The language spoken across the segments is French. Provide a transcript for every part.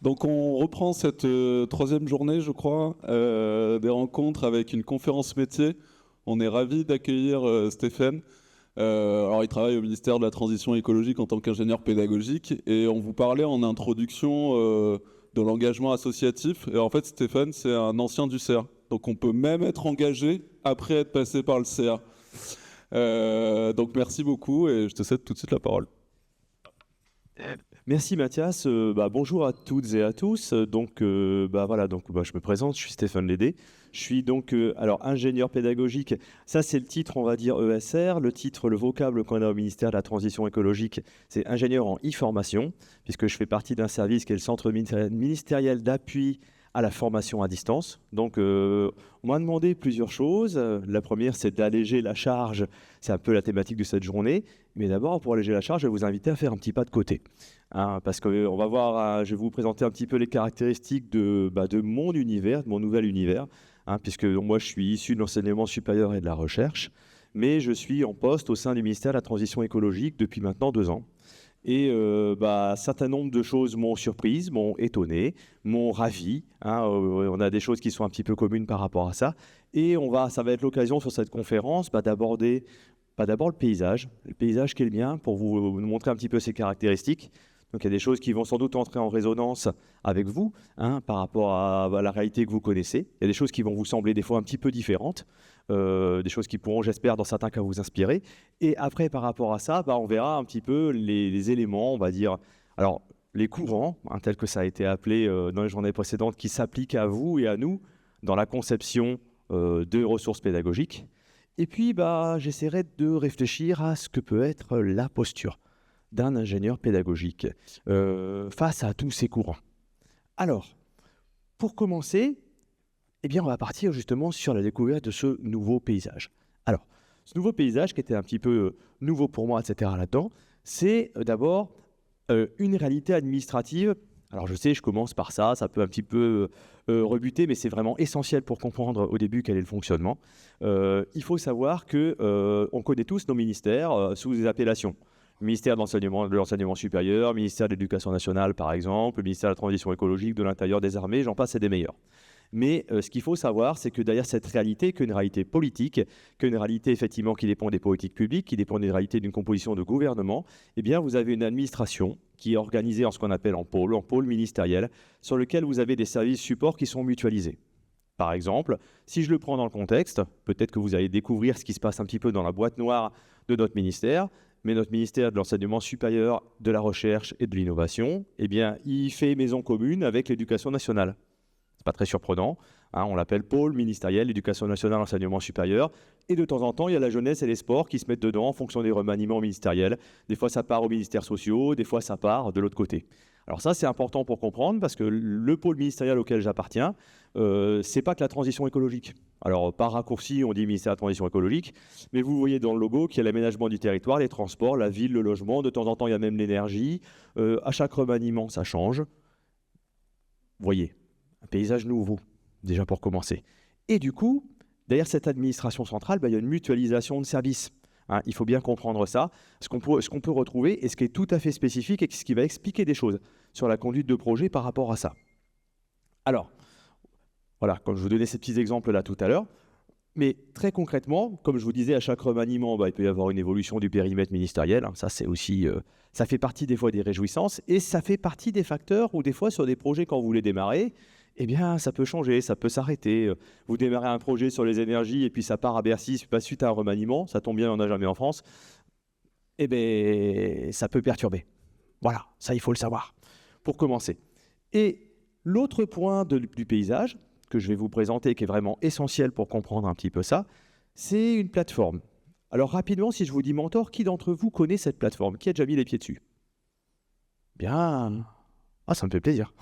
Donc on reprend cette troisième journée, je crois, des rencontres avec une conférence métier. On est ravis d'accueillir Stéphane. Alors il travaille au ministère de la Transition écologique en tant qu'ingénieur pédagogique et on vous parlait en introduction de l'engagement associatif. Et en fait Stéphane, c'est un ancien du CA. Donc on peut même être engagé après être passé par le CA. Donc merci beaucoup et je te cède tout de suite la parole. Merci Mathias. Bonjour à toutes et à tous. Je me présente, je suis Stéphane Lédé. Je suis donc ingénieur pédagogique. Ça, c'est le titre, on va dire ESR. Le titre, le vocable qu'on a au ministère de la Transition écologique, c'est ingénieur en e-formation, puisque je fais partie d'un service qui est le Centre ministériel d'appui à la formation à distance. Donc, on m'a demandé plusieurs choses. La première, c'est d'alléger la charge. C'est un peu la thématique de cette journée. Mais d'abord, pour alléger la charge, je vais vous inviter à faire un petit pas de côté. Parce qu'on va voir, je vais vous présenter un petit peu les caractéristiques de mon univers, de mon nouvel univers, puisque moi, je suis issu de l'enseignement supérieur et de la recherche, mais je suis en poste au sein du ministère de la Transition écologique depuis maintenant 2 ans. Et un certain nombre de choses m'ont surprise, m'ont étonné, m'ont ravi. On a des choses qui sont un petit peu communes par rapport à ça. Et ça va être l'occasion sur cette conférence d'aborder d'abord le paysage qui est le mien, pour vous montrer un petit peu ses caractéristiques. Donc il y a des choses qui vont sans doute entrer en résonance avec vous par rapport à la réalité que vous connaissez. Il y a des choses qui vont vous sembler des fois un petit peu différentes, des choses qui pourront, j'espère, dans certains cas, vous inspirer. Et après, par rapport à ça, on verra un petit peu les éléments, on va dire, alors les courants, tels que ça a été appelé dans les journées précédentes, qui s'appliquent à vous et à nous dans la conception de ressources pédagogiques. Et puis, j'essaierai de réfléchir à ce que peut être la posture d'un ingénieur pédagogique face à tous ces courants. Alors, pour commencer, on va partir justement sur la découverte de ce nouveau paysage. Alors, ce nouveau paysage qui était un petit peu nouveau pour moi, etc. là-dedans, c'est d'abord une réalité administrative. Alors je sais, je commence par ça peut un petit peu rebuter, mais c'est vraiment essentiel pour comprendre au début quel est le fonctionnement. Il faut savoir qu'on connaît tous nos ministères sous des appellations. Ministère de l'enseignement supérieur, ministère de l'Éducation nationale par exemple, ministère de la Transition écologique, de l'Intérieur, des armées, j'en passe et des meilleurs. Mais ce qu'il faut savoir, c'est que derrière cette réalité, qu'une réalité politique, qu'une réalité effectivement qui dépend des politiques publiques, qui dépend des réalités d'une composition de gouvernement, vous avez une administration qui est organisée en ce qu'on appelle en pôle ministériel, sur lequel vous avez des services supports qui sont mutualisés. Par exemple, si je le prends dans le contexte, peut-être que vous allez découvrir ce qui se passe un petit peu dans la boîte noire de notre ministère, mais notre ministère de l'enseignement supérieur, de la recherche et de l'innovation, il fait maison commune avec l'éducation nationale. C'est pas très surprenant, on l'appelle pôle ministériel, éducation nationale, enseignement supérieur, et de temps en temps, il y a la jeunesse et les sports qui se mettent dedans en fonction des remaniements ministériels. Des fois, ça part aux ministères sociaux, des fois, ça part de l'autre côté. Alors ça, c'est important pour comprendre, parce que le pôle ministériel auquel j'appartiens, c'est pas que la transition écologique. Alors, par raccourci, on dit ministère de la transition écologique, mais vous voyez dans le logo qu'il y a l'aménagement du territoire, les transports, la ville, le logement, de temps en temps, il y a même l'énergie. À chaque remaniement, ça change. Vous voyez, un paysage nouveau, déjà pour commencer. Et du coup, derrière cette administration centrale, il y a une mutualisation de services. Il faut bien comprendre ça, ce qu'on peut retrouver et ce qui est tout à fait spécifique et ce qui va expliquer des choses sur la conduite de projet par rapport à ça. Alors, voilà, comme je vous donnais ces petits exemples là tout à l'heure, mais très concrètement, comme je vous disais, à chaque remaniement, il peut y avoir une évolution du périmètre ministériel. Ça, c'est aussi, ça fait partie des fois des réjouissances et ça fait partie des facteurs où des fois sur des projets, quand vous voulez démarrer, ça peut changer, ça peut s'arrêter. Vous démarrez un projet sur les énergies et puis ça part à Bercy suite à un remaniement, ça tombe bien, on n'en a jamais en France. Ça peut perturber. Voilà, ça, il faut le savoir, pour commencer. Et l'autre point du paysage que je vais vous présenter, qui est vraiment essentiel pour comprendre un petit peu ça, c'est une plateforme. Alors rapidement, si je vous dis Mentor, qui d'entre vous connaît cette plateforme? Qui a déjà mis les pieds dessus? Bien. Ça me fait plaisir.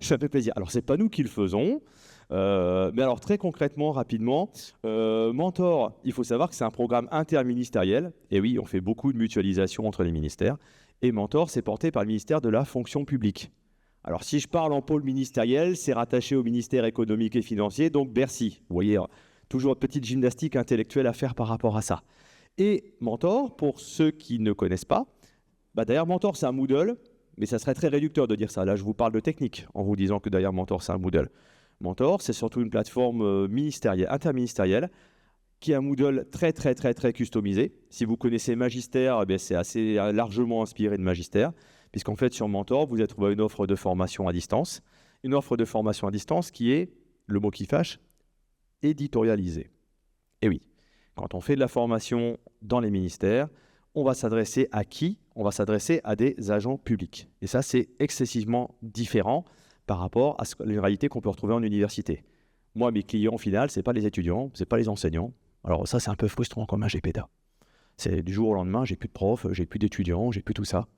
Ça me fait plaisir. Alors, ce n'est pas nous qui le faisons, mais alors très concrètement, rapidement, Mentor, il faut savoir que c'est un programme interministériel. Et oui, on fait beaucoup de mutualisation entre les ministères. Et Mentor, c'est porté par le ministère de la fonction publique. Alors, si je parle en pôle ministériel, c'est rattaché au ministère économique et financier, donc Bercy. Vous voyez, toujours une petite gymnastique intellectuelle à faire par rapport à ça. Et Mentor, pour ceux qui ne connaissent pas, d'ailleurs, Mentor, c'est un Moodle mais ça serait très réducteur de dire ça. Là, je vous parle de technique en vous disant que derrière Mentor, c'est un Moodle. Mentor, c'est surtout une plateforme ministérielle, interministérielle, qui est un Moodle très, très, très, très customisé. Si vous connaissez Magister, eh bien, c'est assez largement inspiré de Magister, puisqu'en fait, sur Mentor, vous avez trouvé une offre de formation à distance. Une offre de formation à distance qui est, le mot qui fâche, éditorialisée. Et oui, quand on fait de la formation dans les ministères, on va s'adresser à qui? On va s'adresser à des agents publics. Et ça, c'est excessivement différent par rapport à une réalité qu'on peut retrouver en université. Moi, mes clients, au final, ce n'est pas les étudiants, ce n'est pas les enseignants. Alors ça, c'est un peu frustrant comme un GPDA. C'est du jour au lendemain, j'ai plus de profs, j'ai plus d'étudiants, j'ai plus tout ça.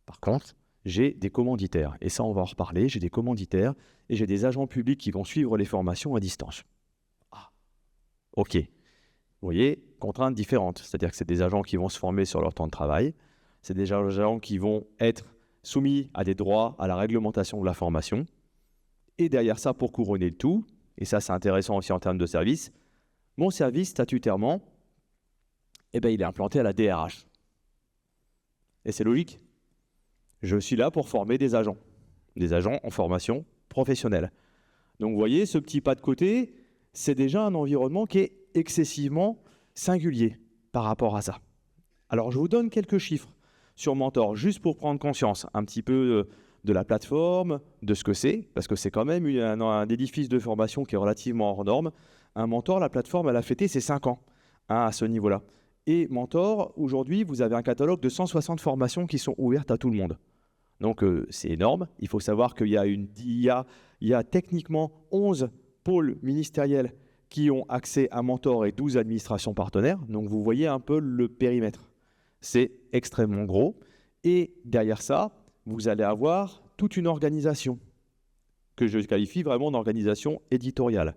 Par contre, j'ai des commanditaires. Et ça, on va en reparler. J'ai des commanditaires et j'ai des agents publics qui vont suivre les formations à distance. Ah, ok. Vous voyez, contraintes différentes. C'est-à-dire que c'est des agents qui vont se former sur leur temps de travail. C'est des agents qui vont être soumis à des droits à la réglementation de la formation. Et derrière ça, pour couronner le tout, et ça c'est intéressant aussi en termes de service, mon service statutairement, eh ben, il est implanté à la DRH. Et c'est logique. Je suis là pour former des agents en formation professionnelle. Donc vous voyez, ce petit pas de côté, c'est déjà un environnement qui est excessivement singulier par rapport à ça. Alors je vous donne quelques chiffres sur Mentor, juste pour prendre conscience un petit peu de la plateforme, de ce que c'est, parce que c'est quand même un édifice de formation qui est relativement hors norme. Un Mentor, la plateforme, elle a fêté ses 5 ans à ce niveau-là. Et Mentor, aujourd'hui, vous avez un catalogue de 160 formations qui sont ouvertes à tout le monde. Donc c'est énorme. Il faut savoir qu'il y a techniquement 11 pôles ministériels qui ont accès à Mentor et 12 administrations partenaires. Donc vous voyez un peu le périmètre. C'est extrêmement gros. Et derrière ça, vous allez avoir toute une organisation que je qualifie vraiment d'organisation éditoriale.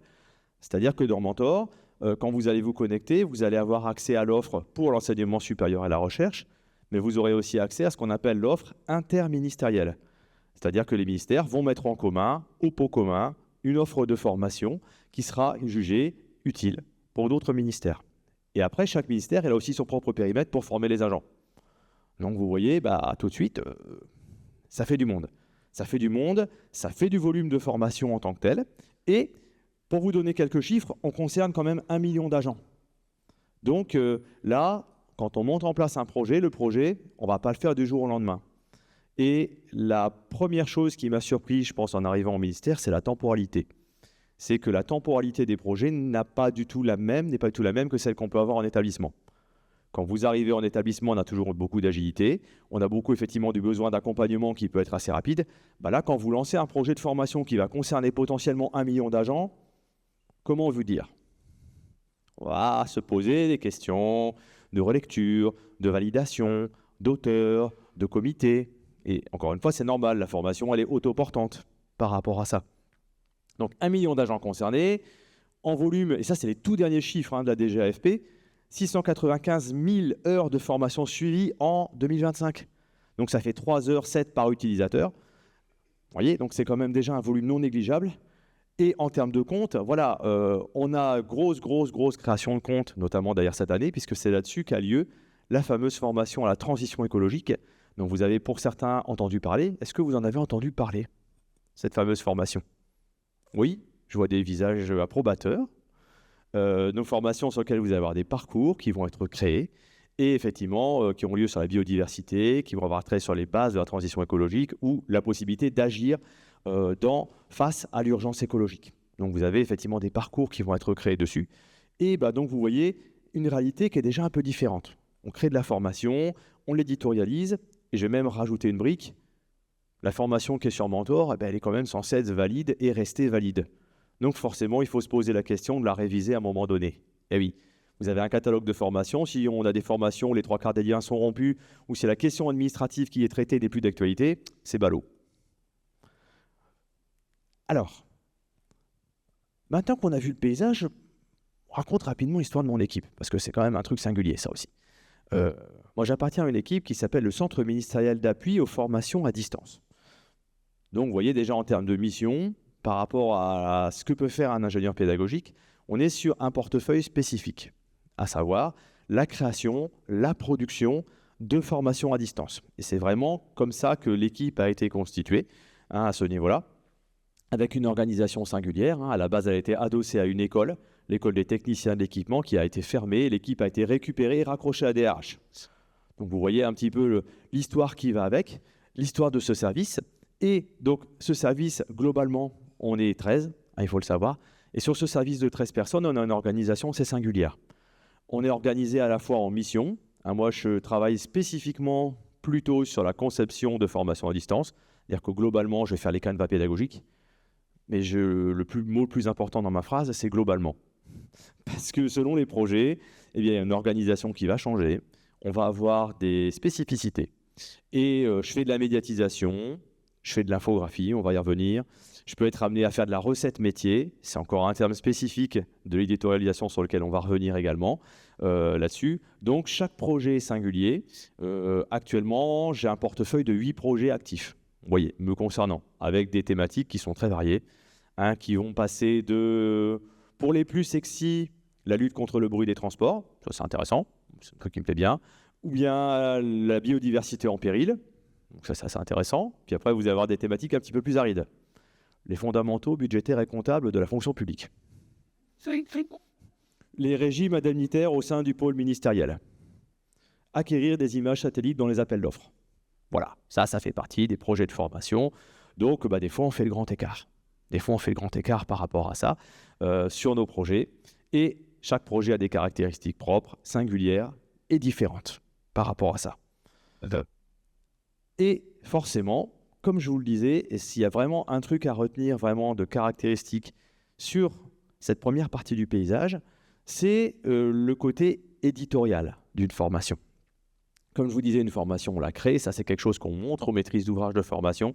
C'est-à-dire que dans Mentor, quand vous allez vous connecter, vous allez avoir accès à l'offre pour l'enseignement supérieur et la recherche, mais vous aurez aussi accès à ce qu'on appelle l'offre interministérielle. C'est-à-dire que les ministères vont mettre en commun, au pot commun, une offre de formation qui sera jugée utile pour d'autres ministères. Et après, chaque ministère il a aussi son propre périmètre pour former les agents. Donc vous voyez, tout de suite, ça fait du monde. Ça fait du monde, ça fait du volume de formation en tant que tel. Et pour vous donner quelques chiffres, on concerne quand même 1 million d'agents. Donc là, quand on monte en place un projet, le projet, on ne va pas le faire du jour au lendemain. Et la première chose qui m'a surpris, je pense, en arrivant au ministère, c'est la temporalité. C'est que la temporalité des projets n'est pas du tout la même que celle qu'on peut avoir en établissement. Quand vous arrivez en établissement, on a toujours beaucoup d'agilité, on a beaucoup effectivement du besoin d'accompagnement qui peut être assez rapide. Là, quand vous lancez un projet de formation qui va concerner potentiellement 1 million d'agents, comment vous dire? On va se poser des questions de relecture, de validation, d'auteur, de comité. Et encore une fois, c'est normal, la formation, elle est autoportante par rapport à ça. Donc 1 million d'agents concernés, en volume, et ça c'est les tout derniers chiffres de la DGAFP, 695 000 heures de formation suivies en 2025. Donc ça fait 3h07 par utilisateur. Vous voyez, donc c'est quand même déjà un volume non négligeable. Et en termes de comptes, voilà, on a grosse création de comptes, notamment d'ailleurs cette année, puisque c'est là-dessus qu'a lieu la fameuse formation à la transition écologique. Donc vous avez pour certains entendu parler. Est-ce que vous en avez entendu parler, cette fameuse formation? Oui, je vois des visages approbateurs. Nos formations sur lesquelles vous allez avoir des parcours qui vont être créés et effectivement qui ont lieu sur la biodiversité, qui vont avoir trait sur les bases de la transition écologique ou la possibilité d'agir face à l'urgence écologique. Donc vous avez effectivement des parcours qui vont être créés dessus. Et donc vous voyez une réalité qui est déjà un peu différente. On crée de la formation, on l'éditorialise, et je vais même rajouter une brique. La formation qui est sur Mentor, elle est quand même censée être valide et rester valide. Donc forcément, il faut se poser la question de la réviser à un moment donné. Et oui, vous avez un catalogue de formations. Si on a des formations où les 3 quarts des liens sont rompus, ou si la question administrative qui est traitée n'est plus d'actualité, c'est ballot. Alors, maintenant qu'on a vu le paysage, on raconte rapidement l'histoire de mon équipe, parce que c'est quand même un truc singulier, ça aussi. Moi, j'appartiens à une équipe qui s'appelle le Centre ministériel d'appui aux formations à distance. Donc, vous voyez déjà en termes de mission, par rapport à ce que peut faire un ingénieur pédagogique, on est sur un portefeuille spécifique, à savoir la création, la production de formation à distance. Et c'est vraiment comme ça que l'équipe a été constituée, à ce niveau-là, avec une organisation singulière. À la base, elle a été adossée à une école, l'école des techniciens de l'équipement, qui a été fermée. L'équipe a été récupérée et raccrochée à DRH. Donc vous voyez un petit peu l'histoire qui va avec, l'histoire de ce service. Et donc ce service, globalement, on est 13, il faut le savoir. Et sur ce service de 13 personnes, on a une organisation assez singulière. On est organisé à la fois en mission. Moi, je travaille spécifiquement plutôt sur la conception de formation à distance. C'est-à-dire que globalement, je vais faire les canevas pédagogiques. Mais le mot le plus important dans ma phrase, c'est globalement. Parce que selon les projets, il y a une organisation qui va changer. On va avoir des spécificités. Et je fais de la médiatisation, je fais de l'infographie, on va y revenir. Je peux être amené à faire de la recette métier. C'est encore un terme spécifique de l'éditorialisation sur lequel on va revenir également là-dessus. Donc, chaque projet est singulier. Actuellement, j'ai un portefeuille de 8 projets actifs, vous voyez, me concernant, avec des thématiques qui sont très variées, qui vont passer de, pour les plus sexy, la lutte contre le bruit des transports, ça c'est intéressant, c'est un truc qui me plaît bien, ou bien la biodiversité en péril, donc ça c'est assez intéressant. Puis après, vous allez avoir des thématiques un petit peu plus arides. Les fondamentaux budgétaires et comptables de la fonction publique. Les régimes indemnitaires au sein du pôle ministériel. Acquérir des images satellites dans les appels d'offres. Voilà, ça fait partie des projets de formation. Donc, des fois, on fait le grand écart. Des fois, on fait le grand écart par rapport à ça sur nos projets. Et chaque projet a des caractéristiques propres, singulières et différentes par rapport à ça. Et forcément, comme je vous le disais, et s'il y a vraiment un truc à retenir vraiment de caractéristiques sur cette première partie du paysage, c'est le côté éditorial d'une formation. Comme je vous disais, une formation, on la crée, ça c'est quelque chose qu'on montre aux maîtrises d'ouvrage de formation.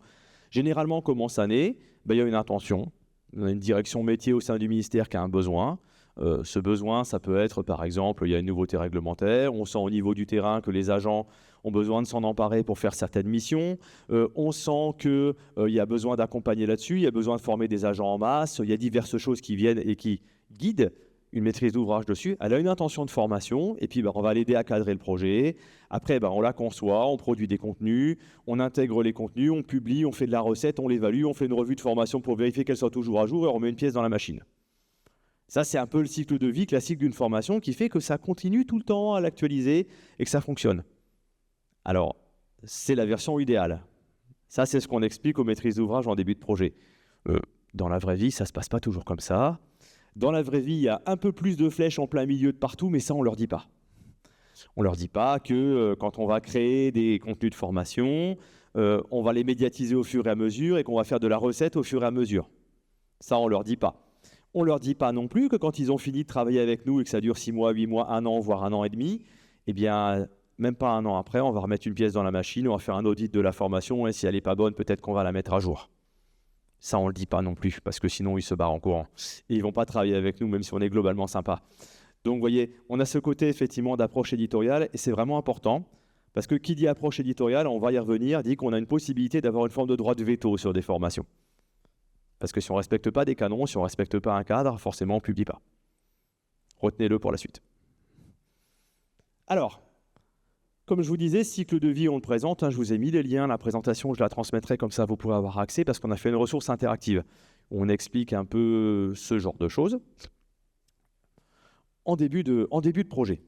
Généralement, comment ça naît ? Il y a une intention, une direction métier au sein du ministère qui a un besoin. Ce besoin, ça peut être, par exemple, il y a une nouveauté réglementaire, on sent au niveau du terrain que les agents ont besoin de s'en emparer pour faire certaines missions, on sent qu'il y a besoin d'accompagner là-dessus, il y a besoin de former des agents en masse, il y a diverses choses qui viennent et qui guident une maîtrise d'ouvrage dessus. Elle a une intention de formation, et puis on va l'aider à cadrer le projet. Après, on la conçoit, on produit des contenus, on intègre les contenus, on publie, on fait de la recette, on l'évalue, on fait une revue de formation pour vérifier qu'elle soit toujours à jour, et on remet une pièce dans la machine. Ça, c'est un peu le cycle de vie classique d'une formation qui fait que ça continue tout le temps à l'actualiser et que ça fonctionne. Alors, c'est la version idéale. Ça, c'est ce qu'on explique aux maîtrises d'ouvrage en début de projet. Dans la vraie vie, ça ne se passe pas toujours comme ça. Dans la vraie vie, il y a un peu plus de flèches en plein milieu de partout, mais ça, on ne leur dit pas. On ne leur dit pas que quand on va créer des contenus de formation, on va les médiatiser au fur et à mesure et qu'on va faire de la recette au fur et à mesure. Ça, on ne leur dit pas. On ne leur dit pas non plus que quand ils ont fini de travailler avec nous et que ça dure 6 mois, 8 mois, 1 an, voire 1 an et demi, eh bien, même pas 1 an après, on va remettre une pièce dans la machine, on va faire un audit de la formation et si elle n'est pas bonne, peut-être qu'on va la mettre à jour. Ça, on ne le dit pas non plus, parce que sinon, ils se barrent en courant. Et ils ne vont pas travailler avec nous, même si on est globalement sympa. Donc, vous voyez, on a ce côté, effectivement, d'approche éditoriale, et c'est vraiment important, parce que qui dit approche éditoriale, on va y revenir, dit qu'on a une possibilité d'avoir une forme de droit de veto sur des formations. Parce que si on ne respecte pas des canons, si on ne respecte pas un cadre, forcément, on ne publie pas. Retenez-le pour la suite. Alors, comme je vous disais, cycle de vie, on le présente. Je vous ai mis les liens. La présentation, je la transmettrai comme ça, vous pourrez avoir accès parce qu'on a fait une ressource interactive. On explique un peu ce genre de choses en début de projet.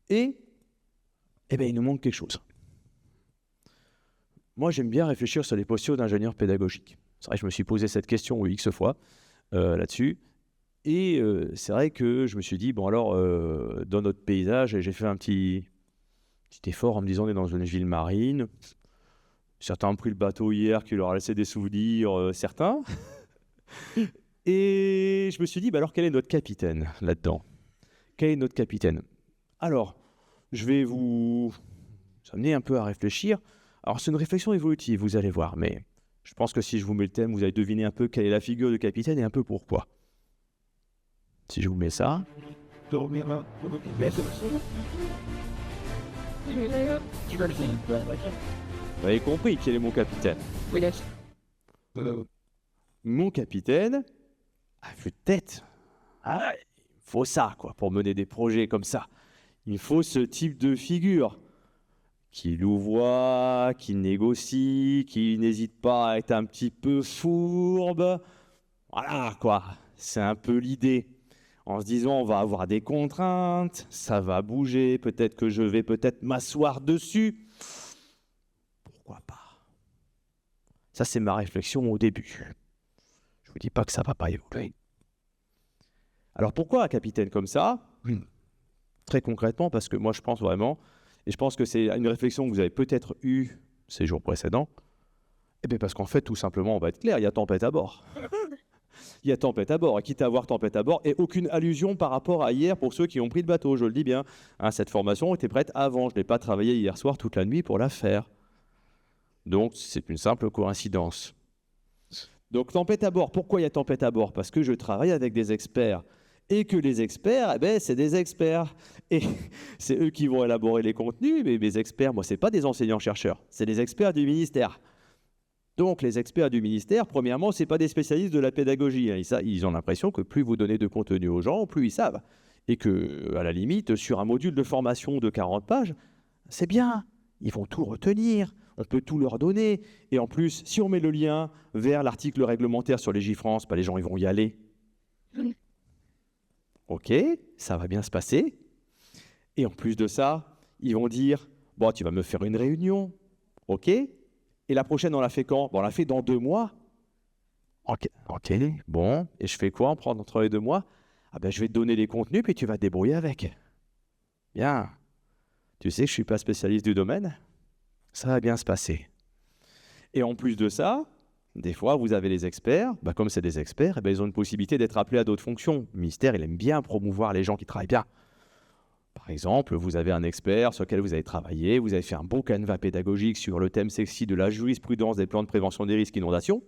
Et il nous manque quelque chose. Moi, j'aime bien réfléchir sur les postures d'ingénieur pédagogique. C'est vrai que je me suis posé cette question X fois là-dessus. Et c'est vrai que je me suis dit, dans notre paysage, j'ai fait un petit effort en me disant on est dans une ville marine. Certains ont pris le bateau hier qui leur a laissé des souvenirs, certains. Et je me suis dit, alors quel est notre capitaine là-dedans ? Quel est notre capitaine ? Alors, je vais vous amener un peu à réfléchir. Alors, c'est une réflexion évolutive, vous allez voir, mais je pense que si je vous mets le thème, vous allez deviner un peu quelle est la figure de capitaine et un peu pourquoi. Si je vous mets ça... Vous avez compris quel est mon capitaine. Mon capitaine a vu de tête. Ah, il faut ça, quoi, pour mener des projets comme ça. Il faut ce type de figure. qui louvoie, qui négocie, qui n'hésite pas à être un petit peu fourbe. Voilà, quoi. C'est un peu l'idée. En se disant, on va avoir des contraintes, ça va bouger, peut-être que je vais peut-être m'asseoir dessus. Pourquoi pas? Ça, c'est ma réflexion au début. Je ne vous dis pas que ça ne va pas évoluer. Alors pourquoi un capitaine comme ça? Très concrètement, parce que moi, je pense vraiment, et je pense que c'est une réflexion que vous avez peut-être eue ces jours précédents, eh bien parce qu'en fait, tout simplement, on va être clair, il y a tempête à bord. Il y a tempête à bord, et quitte à avoir tempête à bord, et aucune allusion par rapport à hier pour ceux qui ont pris le bateau, je le dis bien. Hein, cette formation était prête avant, je n'ai pas travaillé hier soir toute la nuit pour la faire. Donc, c'est une simple coïncidence. Donc, tempête à bord. Pourquoi il y a tempête à bord? Parce que je travaille avec des experts. Et que les experts, eh ben, c'est des experts. Et c'est eux qui vont élaborer les contenus, mais mes experts, moi, ce n'est pas des enseignants-chercheurs, c'est des experts du ministère. Donc, les experts du ministère, premièrement, ce n'est pas des spécialistes de la pédagogie. Hein. Ils ont l'impression que plus vous donnez de contenu aux gens, plus ils savent. Et que, à la limite, sur un module de formation de 40 pages, c'est bien. Ils vont tout retenir. On peut tout leur donner. Et en plus, si on met le lien vers l'article réglementaire sur Légifrance, les gens ils vont y aller. Ok, ça va bien se passer. Et en plus de ça, ils vont dire, bon, tu vas me faire une réunion. Ok. Et la prochaine, on l'a fait quand? Bon, on l'a fait dans 2 mois. Ok, bon. Et je fais quoi entre les 2 mois? Ah ben, je vais te donner les contenus, puis tu vas te débrouiller avec. Bien. Tu sais que je ne suis pas spécialiste du domaine. Ça va bien se passer. Et en plus de ça, des fois, vous avez les experts. Comme c'est des experts, eh ben, ils ont une possibilité d'être appelés à d'autres fonctions. Le ministère, il aime bien promouvoir les gens qui travaillent bien. Par exemple, vous avez un expert sur lequel vous avez travaillé, vous avez fait un beau canevas pédagogique sur le thème sexy de la jurisprudence des plans de prévention des risques inondation,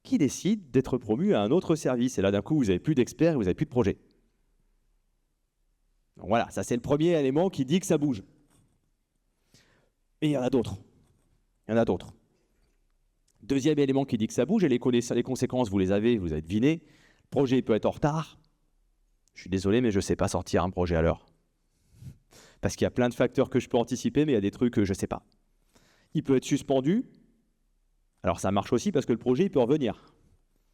qui décide d'être promu à un autre service. Et là, d'un coup, vous n'avez plus d'experts et vous n'avez plus de projet. Donc voilà, ça c'est le premier élément qui dit que ça bouge. Et il y en a d'autres. Deuxième élément qui dit que ça bouge, et les conséquences, vous les avez deviné. Le projet peut être en retard. Je suis désolé, mais je ne sais pas sortir un projet à l'heure. Parce qu'il y a plein de facteurs que je peux anticiper, mais il y a des trucs que je ne sais pas. Il peut être suspendu. Alors ça marche aussi parce que le projet, il peut revenir.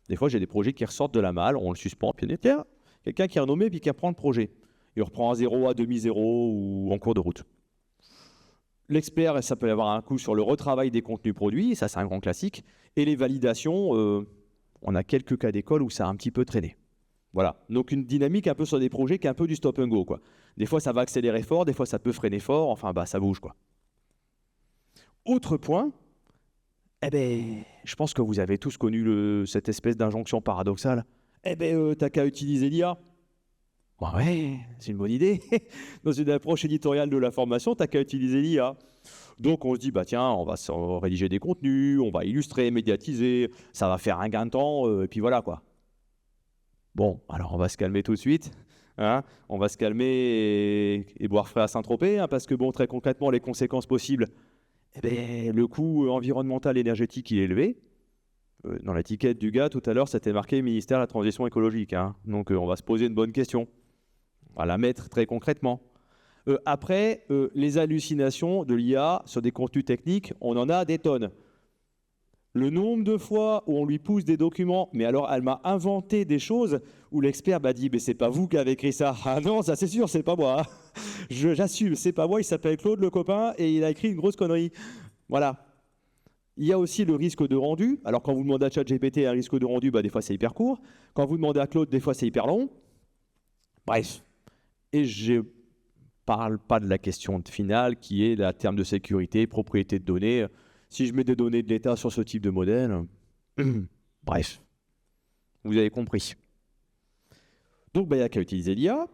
Des fois, j'ai des projets qui ressortent de la malle, on le suspend, puis tiens, quelqu'un qui est renommé, puis qui reprend le projet. Il reprend à 0, à demi-0 ou en cours de route. L'expert, ça peut avoir un coût sur le retravail des contenus produits, ça c'est un grand classique. Et les validations, on a quelques cas d'école où ça a un petit peu traîné. Voilà, donc une dynamique un peu sur des projets qui est un peu du stop and go, quoi. Des fois ça va accélérer fort, des fois ça peut freiner fort, enfin ça bouge, quoi. Autre point, je pense que vous avez tous connu cette espèce d'injonction paradoxale. T'as qu'à utiliser l'IA. Ouais, c'est une bonne idée. Dans une approche éditoriale de la formation, t'as qu'à utiliser l'IA. Donc on se dit, tiens, on va rédiger des contenus, on va illustrer, médiatiser, ça va faire un gain de temps, et puis voilà, quoi. Bon, alors on va se calmer tout de suite. Hein, on va se calmer et boire frais à Saint-Tropez, hein, parce que très concrètement, les conséquences possibles, le coût environnemental et énergétique, il est élevé. Dans l'étiquette du gars, tout à l'heure, c'était marqué ministère de la Transition écologique. Hein, donc on va se poser une bonne question. On va la mettre très concrètement. Après, les hallucinations de l'IA sur des contenus techniques, on en a des tonnes. Le nombre de fois où on lui pousse des documents, mais alors elle m'a inventé des choses où l'expert m'a dit, c'est pas vous qui avez écrit ça. Ah non, ça c'est sûr, c'est pas moi. J'assume, c'est pas moi, il s'appelle Claude le copain et il a écrit une grosse connerie. Voilà. Il y a aussi le risque de rendu. Alors quand vous demandez à ChatGPT un risque de rendu, des fois c'est hyper court. Quand vous demandez à Claude, des fois c'est hyper long. Bref. Et je parle pas de la question finale qui est la terme de sécurité, propriété de données. Si je mets des données de l'État sur ce type de modèle, bref, vous avez compris. Donc, il n'y a qu'à utiliser l'IA.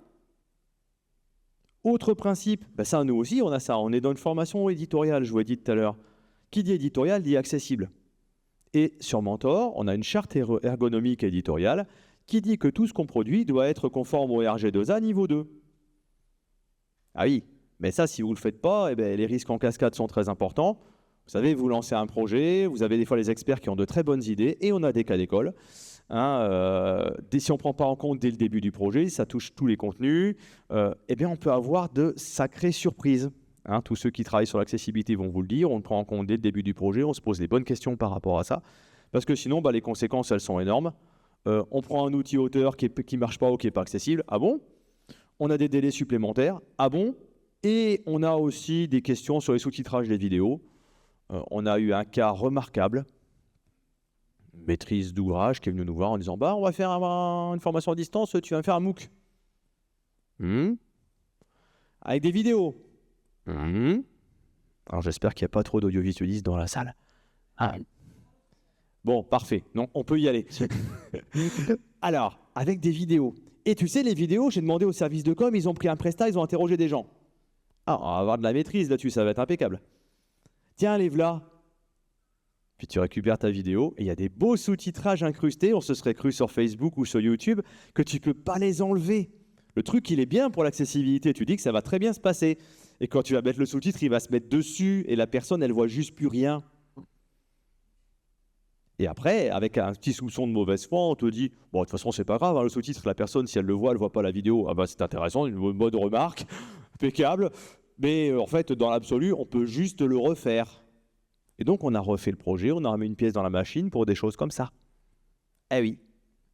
Autre principe, ça, nous aussi, on a ça. On est dans une formation éditoriale, je vous l'ai dit tout à l'heure. Qui dit éditorial dit accessible. Et sur Mentor, on a une charte ergonomique éditoriale qui dit que tout ce qu'on produit doit être conforme au RG2A niveau 2. Ah oui, mais ça, si vous ne le faites pas, les risques en cascade sont très importants. Vous savez, vous lancez un projet, vous avez des fois les experts qui ont de très bonnes idées, et on a des cas d'école. Si on ne prend pas en compte dès le début du projet, ça touche tous les contenus, on peut avoir de sacrées surprises. Hein, tous ceux qui travaillent sur l'accessibilité vont vous le dire. On le prend en compte dès le début du projet. On se pose les bonnes questions par rapport à ça. Parce que sinon, les conséquences, elles sont énormes. On prend un outil auteur qui ne marche pas ou qui n'est pas accessible. Ah bon? On a des délais supplémentaires. Ah bon? Et on a aussi des questions sur les sous-titrages des vidéos. On a eu un cas remarquable, maîtrise d'ouvrage, qui est venue nous voir en disant on va faire une formation à distance, tu vas me faire un MOOC. Avec des vidéos. Alors j'espère qu'il n'y a pas trop d'audiovisualistes dans la salle. Bon, parfait. Non, on peut y aller. Alors, avec des vidéos. Et tu sais, les vidéos, j'ai demandé au service de com, ils ont pris un prestat, ils ont interrogé des gens. On va avoir de la maîtrise là-dessus, ça va être impeccable. Tiens, lève-la. Puis tu récupères ta vidéo et il y a des beaux sous-titrages incrustés, on se serait cru sur Facebook ou sur YouTube, que tu ne peux pas les enlever. Le truc, il est bien pour l'accessibilité, tu dis que ça va très bien se passer. Et quand tu vas mettre le sous-titre, il va se mettre dessus et la personne, elle voit juste plus rien. Et après, avec un petit soupçon de mauvaise foi, on te dit « Bon, de toute façon, c'est pas grave, le sous-titre, la personne, si elle le voit, elle voit pas la vidéo. C'est intéressant, une bonne remarque, impeccable. Mais en fait, dans l'absolu, on peut juste le refaire. » Et donc, on a refait le projet, on a remis une pièce dans la machine pour des choses comme ça. Eh oui.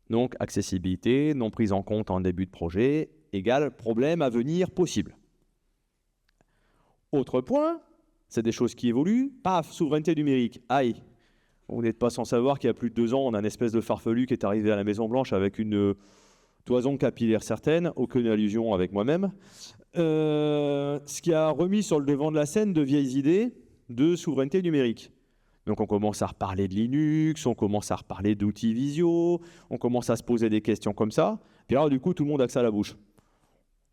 Donc, accessibilité, non prise en compte en début de projet, égale problème à venir possible. Autre point, c'est des choses qui évoluent. Paf, souveraineté numérique. Aïe. Vous n'êtes pas sans savoir qu'il y a plus de 2 ans, on a une espèce de farfelu qui est arrivé à la Maison-Blanche avec une toison capillaire certaine, aucune allusion avec moi-même. Ce qui a remis sur le devant de la scène de vieilles idées de souveraineté numérique. Donc on commence à reparler de Linux, on commence à reparler d'outils visio, on commence à se poser des questions comme ça. Puis alors du coup, tout le monde a que ça à la bouche.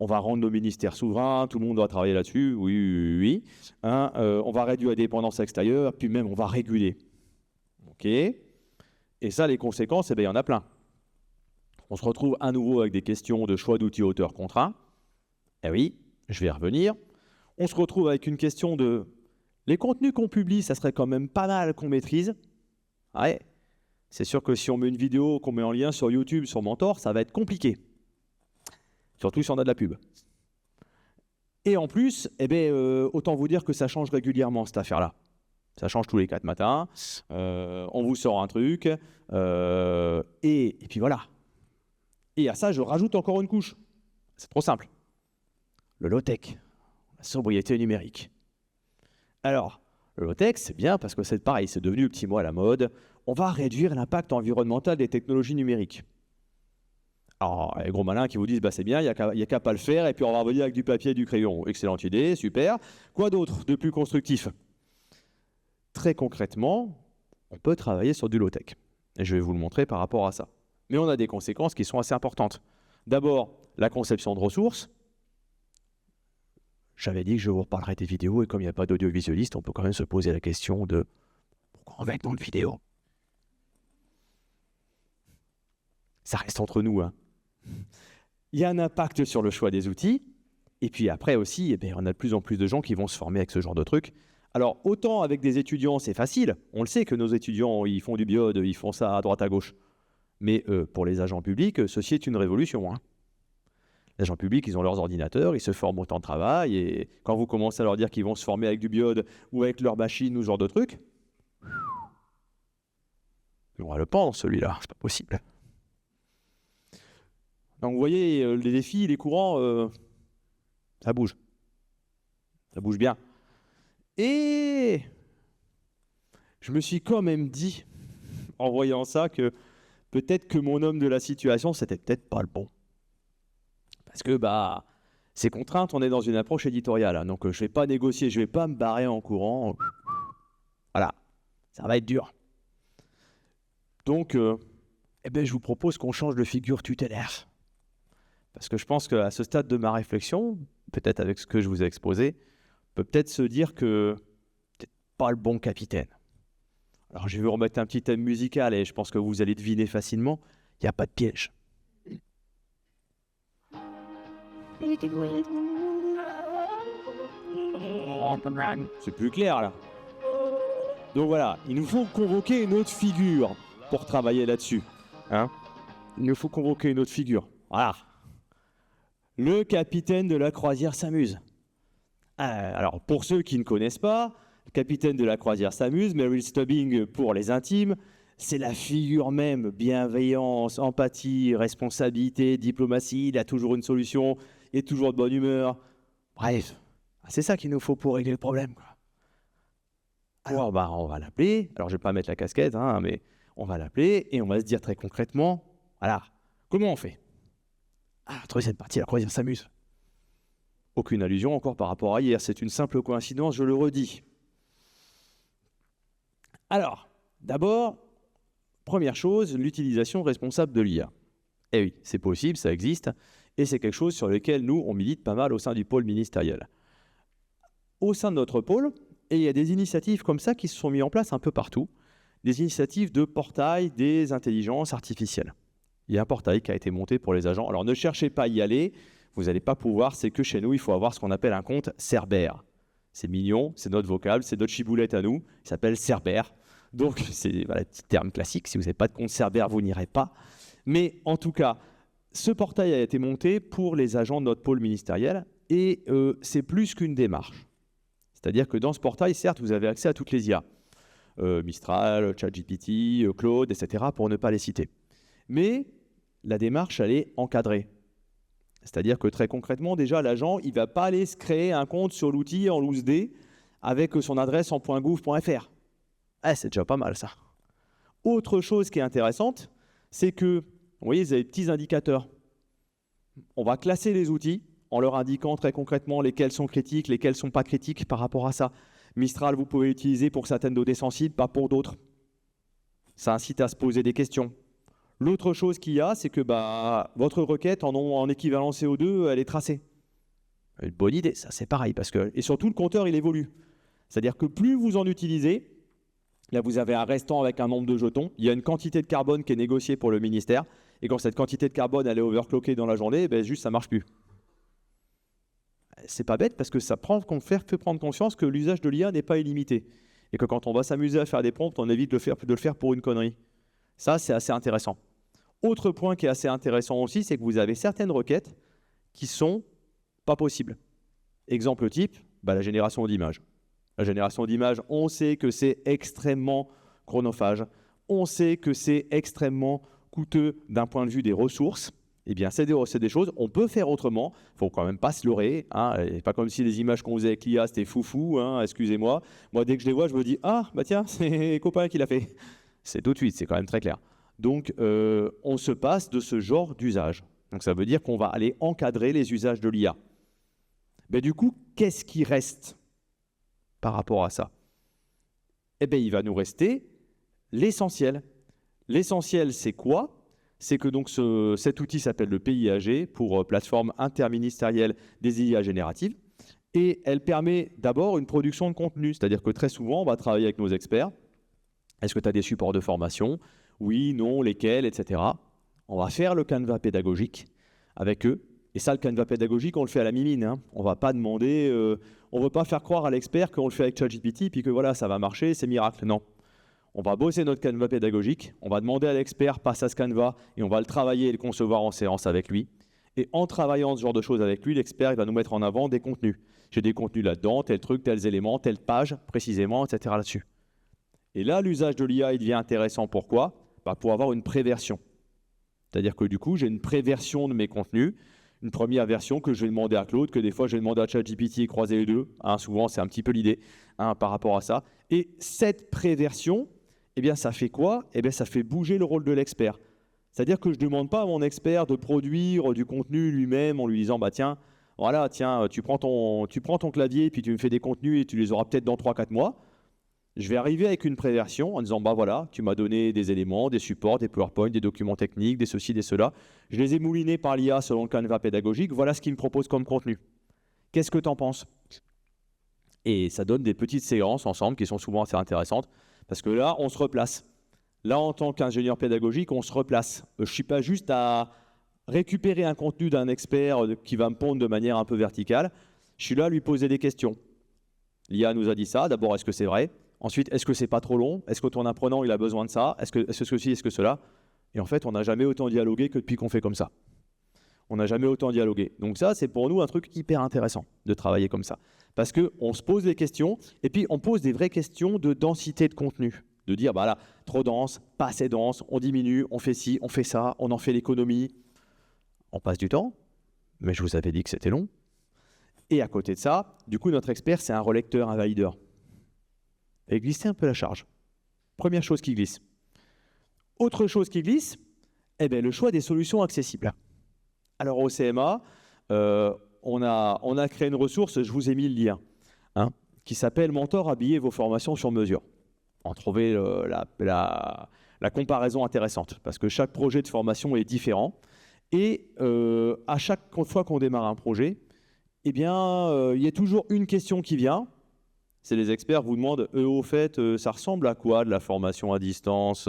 On va rendre nos ministères souverains, tout le monde doit travailler là-dessus, oui. On va réduire la dépendance extérieure, puis même on va réguler. OK. Et ça, les conséquences, il y en a plein. On se retrouve à nouveau avec des questions de choix d'outils auteurs contraints. Eh oui, je vais y revenir. On se retrouve avec une question de les contenus qu'on publie, ça serait quand même pas mal qu'on maîtrise. Ouais, c'est sûr que si on met une vidéo qu'on met en lien sur YouTube, sur Mentor, ça va être compliqué. Surtout si on a de la pub. Et en plus, autant vous dire que ça change régulièrement cette affaire-là. Ça change tous les 4 matins. On vous sort un truc. Et puis voilà. Et à ça, je rajoute encore une couche. C'est trop simple. Le low-tech, la sobriété numérique. Alors, le low-tech, c'est bien parce que c'est pareil, c'est devenu le petit mot à la mode. On va réduire l'impact environnemental des technologies numériques. Alors, les gros malins qui vous disent c'est bien, il n'y a qu'à pas le faire, et puis on va revenir avec du papier et du crayon. Excellente idée, super. Quoi d'autre de plus constructif? Très concrètement, on peut travailler sur du low-tech. Et je vais vous le montrer par rapport à ça. Mais on a des conséquences qui sont assez importantes. D'abord, la conception de ressources. J'avais dit que je vous reparlerai des vidéos, et comme il n'y a pas d'audiovisualiste, on peut quand même se poser la question de pourquoi on va être dans de vidéo? Ça reste entre nous. Il y a un impact sur le choix des outils, et puis après aussi, on a de plus en plus de gens qui vont se former avec ce genre de trucs. Alors, autant avec des étudiants, c'est facile. On le sait que nos étudiants, ils font du biode, ils font ça à droite, à gauche. Mais pour les agents publics, ceci est une révolution. Les agents publics, ils ont leurs ordinateurs, ils se forment au temps de travail, et quand vous commencez à leur dire qu'ils vont se former avec du biode ou avec leur machine ou ce genre de trucs, on va le pendre, celui-là, c'est pas possible. Donc vous voyez, les défis, les courants, ça bouge. Ça bouge bien. Et je me suis quand même dit, en voyant ça, que peut-être que mon homme de la situation, c'était peut-être pas le bon. Parce que c'est contrainte, on est dans une approche éditoriale. Donc je ne vais pas négocier, je ne vais pas me barrer en courant. Voilà, ça va être dur. Donc, je vous propose qu'on change de figure tutélaire. Parce que je pense qu'à ce stade de ma réflexion, peut-être avec ce que je vous ai exposé, on peut peut-être se dire que peut-être pas le bon capitaine. Alors je vais vous remettre un petit thème musical et je pense que vous allez deviner facilement, il n'y a pas de piège. C'est plus clair là. Donc voilà, il nous faut convoquer une autre figure pour travailler là-dessus. Il nous faut convoquer une autre figure. Voilà. Le capitaine de la croisière s'amuse. Alors, pour ceux qui ne connaissent pas, le capitaine de la croisière s'amuse, Meryl Stubbing pour les intimes, c'est la figure même, bienveillance, empathie, responsabilité, diplomatie, il a toujours une solution, il est toujours de bonne humeur. Bref, c'est ça qu'il nous faut pour régler le problème, quoi. Alors, on va l'appeler, alors je ne vais pas mettre la casquette, mais on va l'appeler et on va se dire très concrètement, voilà, comment on fait? Troisième partie, la croisière s'amuse. Aucune allusion encore par rapport à hier, c'est une simple coïncidence, je le redis. Alors, d'abord, première chose, l'utilisation responsable de l'IA. Eh oui, c'est possible, ça existe, et c'est quelque chose sur lequel nous, on milite pas mal au sein du pôle ministériel. Au sein de notre pôle, et il y a des initiatives comme ça qui se sont mises en place un peu partout, des initiatives de portail des intelligences artificielles. Il y a un portail qui a été monté pour les agents. Alors ne cherchez pas à y aller, vous n'allez pas pouvoir, c'est que chez nous, il faut avoir ce qu'on appelle un compte Cerber. C'est mignon, c'est notre vocable, c'est notre chiboulette à nous, il s'appelle Cerber. Donc c'est le petit terme classique, si vous n'avez pas de compte Cerber, vous n'irez pas. Mais en tout cas, ce portail a été monté pour les agents de notre pôle ministériel et c'est plus qu'une démarche. C'est-à-dire que dans ce portail, certes, vous avez accès à toutes les IA. Mistral, ChatGPT, Claude, etc., pour ne pas les citer. Mais la démarche, elle est encadrée. C'est-à-dire que très concrètement, déjà, l'agent, il ne va pas aller se créer un compte sur l'outil en loose day avec son adresse en .gouv.fr. C'est déjà pas mal, ça. Autre chose qui est intéressante, c'est que, vous voyez, vous avez des petits indicateurs. On va classer les outils en leur indiquant très concrètement lesquels sont critiques, lesquels ne sont pas critiques par rapport à ça. Mistral, vous pouvez l'utiliser pour certaines données sensibles, pas pour d'autres. Ça incite à se poser des questions. L'autre chose qu'il y a, c'est que votre requête en équivalent CO2, elle est tracée. Une bonne idée, ça c'est pareil. Et surtout, le compteur, il évolue. C'est-à-dire que plus vous en utilisez, là vous avez un restant avec un nombre de jetons, il y a une quantité de carbone qui est négociée pour le ministère, et quand cette quantité de carbone elle est overclockée dans la journée, juste ça ne marche plus. C'est pas bête parce que ça fait prendre conscience que l'usage de l'IA n'est pas illimité. Et que quand on va s'amuser à faire des prompts, on évite de le faire pour une connerie. Ça, c'est assez intéressant. Autre point qui est assez intéressant aussi, c'est que vous avez certaines requêtes qui sont pas possibles. Exemple type, la génération d'images. La génération d'images, on sait que c'est extrêmement chronophage. On sait que c'est extrêmement coûteux d'un point de vue des ressources. Eh bien, c'est des choses, on peut faire autrement. Il ne faut quand même pas se leurrer. Et pas comme si les images qu'on faisait avec l'IA, c'était foufou, excusez-moi. Moi, dès que je les vois, je me dis « Ah, tiens, c'est copain qui l'a fait ». C'est tout de suite, c'est quand même très clair. Donc, on se passe de ce genre d'usage. Donc, ça veut dire qu'on va aller encadrer les usages de l'IA. Mais du coup, qu'est-ce qui reste par rapport à ça? Il va nous rester l'essentiel. L'essentiel, c'est quoi? C'est que donc cet outil s'appelle le PIAG, pour plateforme interministérielle des IA génératives, et elle permet d'abord une production de contenu, c'est-à-dire que très souvent, on va travailler avec nos experts. Est-ce que tu as des supports de formation? Oui, non, lesquels, etc. On va faire le canevas pédagogique avec eux, et ça, le canevas pédagogique, on le fait à la mimine. On ne va pas demander, on ne veut pas faire croire à l'expert qu'on le fait avec ChatGPT, puis que voilà, ça va marcher, c'est miracle. Non. On va bosser notre canevas pédagogique, on va demander à l'expert, passe à ce canevas, et on va le travailler et le concevoir en séance avec lui. Et en travaillant ce genre de choses avec lui, l'expert va nous mettre en avant des contenus. J'ai des contenus là-dedans, tel truc, tels éléments, telle page, précisément, etc. là-dessus. Et là, l'usage de l'IA, il devient intéressant. Pourquoi? Pour avoir une préversion. C'est-à-dire que du coup, j'ai une préversion de mes contenus, une première version que je vais demander à Claude, que des fois, je vais demander à ChatGPT et croiser les deux. Souvent, c'est un petit peu l'idée par rapport à ça. Et cette préversion, ça fait quoi? Ça fait bouger le rôle de l'expert. C'est-à-dire que je ne demande pas à mon expert de produire du contenu lui-même en lui disant tiens, tu prends ton clavier et puis tu me fais des contenus et tu les auras peut-être dans 3-4 mois. Je vais arriver avec une préversion en disant tu m'as donné des éléments, des supports, des PowerPoint, des documents techniques, des ceci, des cela. Je les ai moulinés par l'IA selon le canevas pédagogique. Voilà ce qu'il me propose comme contenu. Qu'est-ce que tu en penses? Et ça donne des petites séances ensemble qui sont souvent assez intéressantes. Parce que là, on se replace. Là, en tant qu'ingénieur pédagogique, on se replace. Je ne suis pas juste à récupérer un contenu d'un expert qui va me pondre de manière un peu verticale. Je suis là à lui poser des questions. L'IA nous a dit ça. D'abord, est-ce que c'est vrai? Ensuite, est-ce que c'est pas trop long? Est-ce que ton apprenant, il a besoin de ça? Est-ce que ceci, est-ce que cela? Et en fait, on n'a jamais autant dialogué que depuis qu'on fait comme ça. On n'a jamais autant dialogué. Donc ça, c'est pour nous un truc hyper intéressant de travailler comme ça. Parce qu'on se pose des questions, et puis on pose des vraies questions de densité de contenu. De dire, bah là, trop dense, pas assez dense, on diminue, on fait ci, on fait ça, on en fait l'économie. On passe du temps, mais je vous avais dit que c'était long. Et à côté de ça, du coup, notre expert, c'est un relecteur, un valideur. Et glisser un peu la charge. Première chose qui glisse. Autre chose qui glisse, eh bien, le choix des solutions accessibles. Alors au CMA, on a créé une ressource, je vous ai mis le lien, hein, qui s'appelle Mentor habiller vos formations sur mesure. En trouver la comparaison intéressante, parce que chaque projet de formation est différent. Et à chaque fois qu'on démarre un projet, eh bien, il y a toujours une question qui vient. C'est les experts vous demandent, au fait, ça ressemble à quoi de la formation à distance ?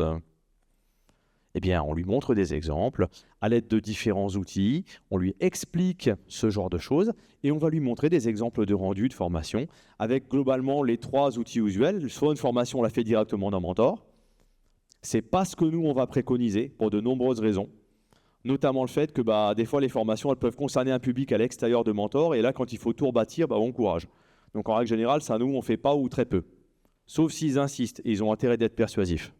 Eh bien, on lui montre des exemples à l'aide de différents outils, on lui explique ce genre de choses et on va lui montrer des exemples de rendu de formation avec globalement les 3 outils usuels. Soit une formation, on la fait directement dans Mentor. Ce n'est pas ce que nous, on va préconiser pour de nombreuses raisons, notamment le fait que des fois, les formations elles peuvent concerner un public à l'extérieur de Mentor et là, quand il faut tout rebâtir, bon courage. Donc en règle générale, ça, nous, on ne fait pas ou très peu, sauf s'ils insistent et ils ont intérêt d'être persuasifs.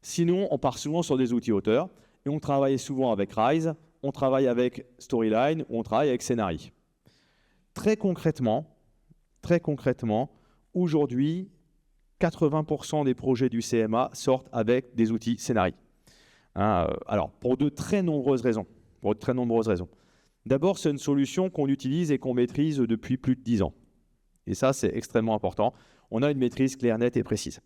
Sinon, on part souvent sur des outils auteurs et on travaille souvent avec Rise, on travaille avec Storyline ou on travaille avec Scénari. Très concrètement, aujourd'hui, 80% des projets du CMA sortent avec des outils Scénari. Alors, pour de très nombreuses raisons. D'abord, c'est une solution qu'on utilise et qu'on maîtrise depuis plus de 10 ans. Et ça, c'est extrêmement important. On a une maîtrise claire, nette et précise.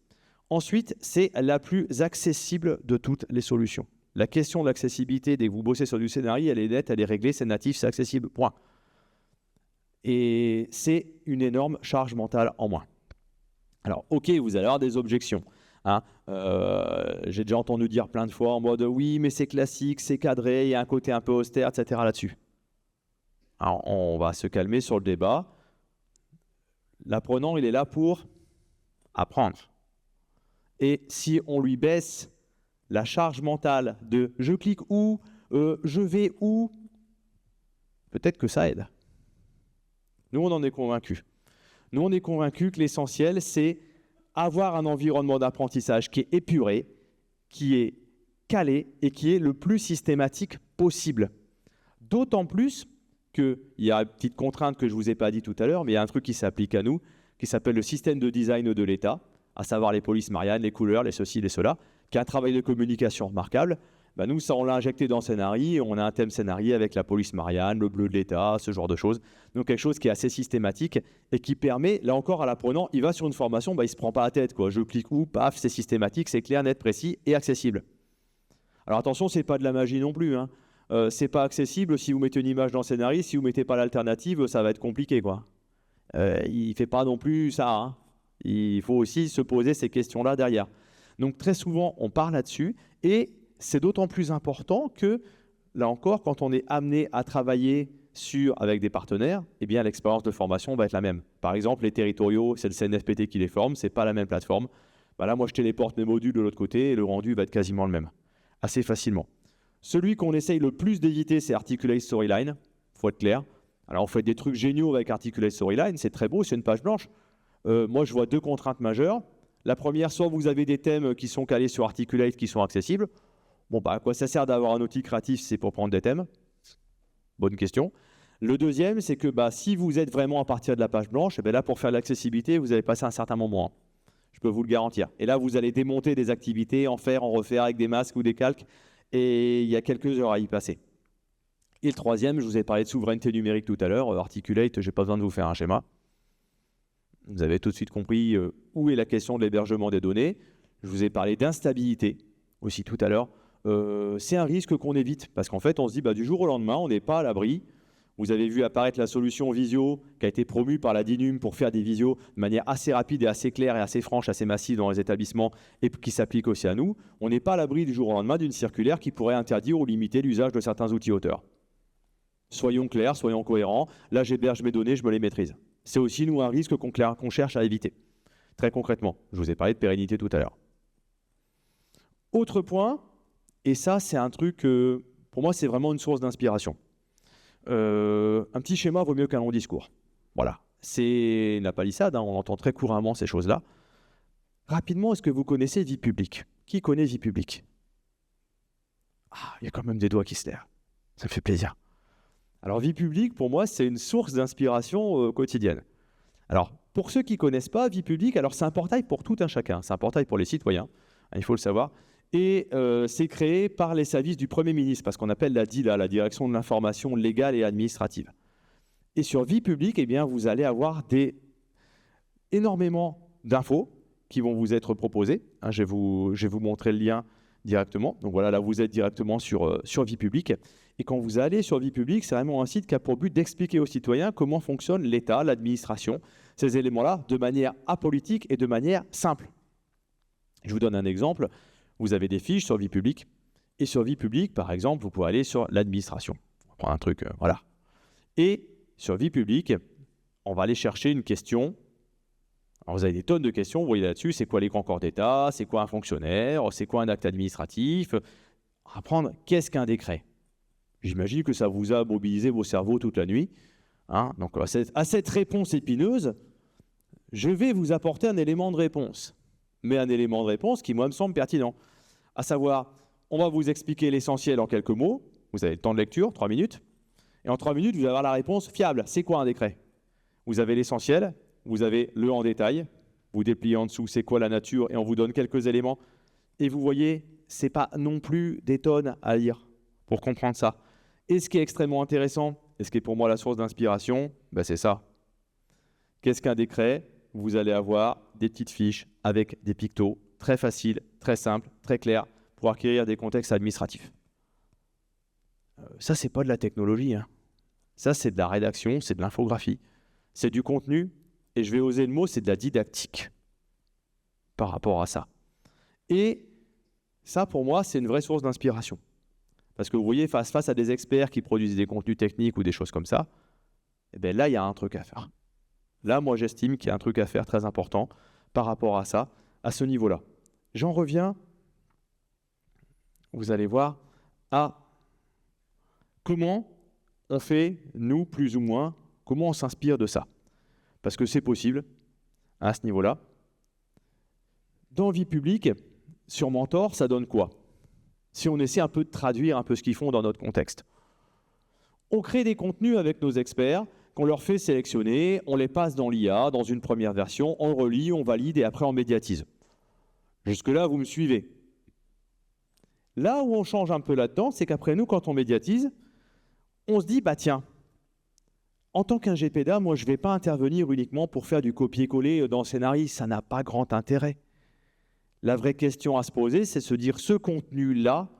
Ensuite, c'est la plus accessible de toutes les solutions. La question de l'accessibilité, dès que vous bossez sur du Scénari, elle est nette, elle est réglée, c'est natif, c'est accessible, point. Et c'est une énorme charge mentale en moins. Alors, ok, vous allez avoir des objections. J'ai déjà entendu dire plein de fois en mode « oui, mais c'est classique, c'est cadré, il y a un côté un peu austère, etc. » là-dessus. Alors, on va se calmer sur le débat. L'apprenant, il est là pour apprendre. Et si on lui baisse la charge mentale de « je clique où, je vais où », peut-être que ça aide. Nous, on en est convaincus. Nous, on est convaincus que l'essentiel, c'est avoir un environnement d'apprentissage qui est épuré, qui est calé et qui est le plus systématique possible. D'autant plus qu'il y a une petite contrainte que je ne vous ai pas dit tout à l'heure, mais il y a un truc qui s'applique à nous, qui s'appelle le système de design de l'État, à savoir les polices Marianne, les couleurs, les ceci, les cela, qui a un travail de communication remarquable. Nous, ça, on l'a injecté dans Scénari, on a un thème Scénari avec la police Marianne, le bleu de l'État, ce genre de choses. Donc quelque chose qui est assez systématique et qui permet, là encore, à l'apprenant, il va sur une formation, il ne se prend pas la tête, quoi. Je clique où, paf, c'est systématique, c'est clair, net, précis et accessible. Alors attention, ce n'est pas de la magie non plus. C'est pas accessible si vous mettez une image dans Scénari, si vous ne mettez pas l'alternative, ça va être compliqué, quoi. Il ne fait pas non plus ça. Il faut aussi se poser ces questions-là derrière. Donc très souvent, on parle là-dessus et c'est d'autant plus important que, là encore, quand on est amené à travailler avec des partenaires, eh bien l'expérience de formation va être la même. Par exemple, les territoriaux, c'est le CNFPT qui les forme, ce n'est pas la même plateforme. Là, moi, je téléporte mes modules de l'autre côté et le rendu va être quasiment le même, assez facilement. Celui qu'on essaye le plus d'éviter, c'est Articulate Storyline, il faut être clair. Alors, on fait des trucs géniaux avec Articulate Storyline, c'est très beau, c'est une page blanche. Moi, je vois 2 contraintes majeures. La première, soit vous avez des thèmes qui sont calés sur Articulate, qui sont accessibles. À quoi ça sert d'avoir un outil créatif si c'est pour prendre des thèmes? Bonne question. Le deuxième, c'est que si vous êtes vraiment à partir de la page blanche, là, pour faire de l'accessibilité, vous allez passer un certain moment. Je peux vous le garantir. Et là, vous allez démonter des activités, en faire, en refaire avec des masques ou des calques. Et il y a quelques heures à y passer. Et le troisième, je vous ai parlé de souveraineté numérique tout à l'heure. Articulate, je n'ai pas besoin de vous faire un schéma. Vous avez tout de suite compris où est la question de l'hébergement des données. Je vous ai parlé d'instabilité aussi tout à l'heure. C'est un risque qu'on évite parce qu'en fait, on se dit du jour au lendemain, on n'est pas à l'abri. Vous avez vu apparaître la solution visio qui a été promue par la DINUM pour faire des visios de manière assez rapide et assez claire et assez franche, assez massive dans les établissements et qui s'applique aussi à nous. On n'est pas à l'abri du jour au lendemain d'une circulaire qui pourrait interdire ou limiter l'usage de certains outils auteurs. Soyons clairs, soyons cohérents. Là, j'héberge mes données, je me les maîtrise. C'est aussi, nous, un risque qu'on cherche à éviter. Très concrètement, je vous ai parlé de pérennité tout à l'heure. Autre point, et ça, c'est un truc, pour moi, c'est vraiment une source d'inspiration. Un petit schéma vaut mieux qu'un long discours. Voilà, c'est la palissade, hein, on entend très couramment ces choses-là. Rapidement, est-ce que vous connaissez vie publique? Qui connaît vie publique? Ah, il y a quand même des doigts qui se lèvent. Ça me fait plaisir. Alors, vie publique, pour moi, c'est une source d'inspiration quotidienne. Alors, pour ceux qui ne connaissent pas, vie publique, alors c'est un portail pour tout un chacun. C'est un portail pour les citoyens, hein, il faut le savoir. Et c'est créé par les services du Premier ministre, parce qu'on appelle la DILA, la Direction de l'information légale et administrative. Et sur vie publique, eh bien, vous allez avoir énormément d'infos qui vont vous être proposées. Hein, je vais vous montrer le lien directement. Donc voilà, là, vous êtes directement sur vie publique. Et quand vous allez sur vie publique, c'est vraiment un site qui a pour but d'expliquer aux citoyens comment fonctionne l'État, l'administration, ces éléments-là, de manière apolitique et de manière simple. Je vous donne un exemple. Vous avez des fiches sur vie publique. Et sur vie publique, par exemple, vous pouvez aller sur l'administration. On va prendre un truc, voilà. Et sur vie publique, on va aller chercher une question. Alors vous avez des tonnes de questions, vous voyez là-dessus, c'est quoi les grands corps d'État, c'est quoi un fonctionnaire, c'est quoi un acte administratif. On va prendre qu'est-ce qu'un décret. J'imagine que ça vous a mobilisé vos cerveaux toute la nuit. Hein. Donc à cette réponse épineuse, je vais vous apporter un élément de réponse. Mais un élément de réponse qui, moi, me semble pertinent. À savoir, on va vous expliquer l'essentiel en quelques mots. Vous avez le temps de lecture, 3 minutes. Et en 3 minutes, vous allez avoir la réponse fiable. C'est quoi un décret? Vous avez l'essentiel, vous avez le en détail. Vous dépliez en dessous, c'est quoi la nature, et on vous donne quelques éléments. Et vous voyez, ce n'est pas non plus des tonnes à lire pour comprendre ça. Et ce qui est extrêmement intéressant, et ce qui est pour moi la source d'inspiration, ben c'est ça. Qu'est-ce qu'un décret? Vous allez avoir des petites fiches avec des pictos très faciles, très simples, très clairs pour acquérir des contextes administratifs. Ça, ce n'est pas de la technologie. Hein. Ça, c'est de la rédaction, c'est de l'infographie, c'est du contenu, et je vais oser le mot, c'est de la didactique par rapport à ça. Et ça, pour moi, c'est une vraie source d'inspiration. Parce que vous voyez, face à des experts qui produisent des contenus techniques ou des choses comme ça, eh bien là, il y a un truc à faire. Là, moi, j'estime qu'il y a un truc à faire très important par rapport à ça, à ce niveau-là. J'en reviens, vous allez voir, à comment on fait, nous, plus ou moins, comment on s'inspire de ça. Parce que c'est possible, à ce niveau-là. Dans vie publique, sur Mentor, ça donne quoi? Si on essaie un peu de traduire un peu ce qu'ils font dans notre contexte. On crée des contenus avec nos experts, qu'on leur fait sélectionner, on les passe dans l'IA, dans une première version, on relit, on valide et après on médiatise. Jusque-là, vous me suivez. Là où on change un peu là-dedans, c'est qu'après nous, quand on médiatise, on se dit, bah tiens, en tant qu'un GPDA, moi je ne vais pas intervenir uniquement pour faire du copier-coller dans Scénarii, ça n'a pas grand intérêt. La vraie question à se poser, c'est se dire, ce contenu-là,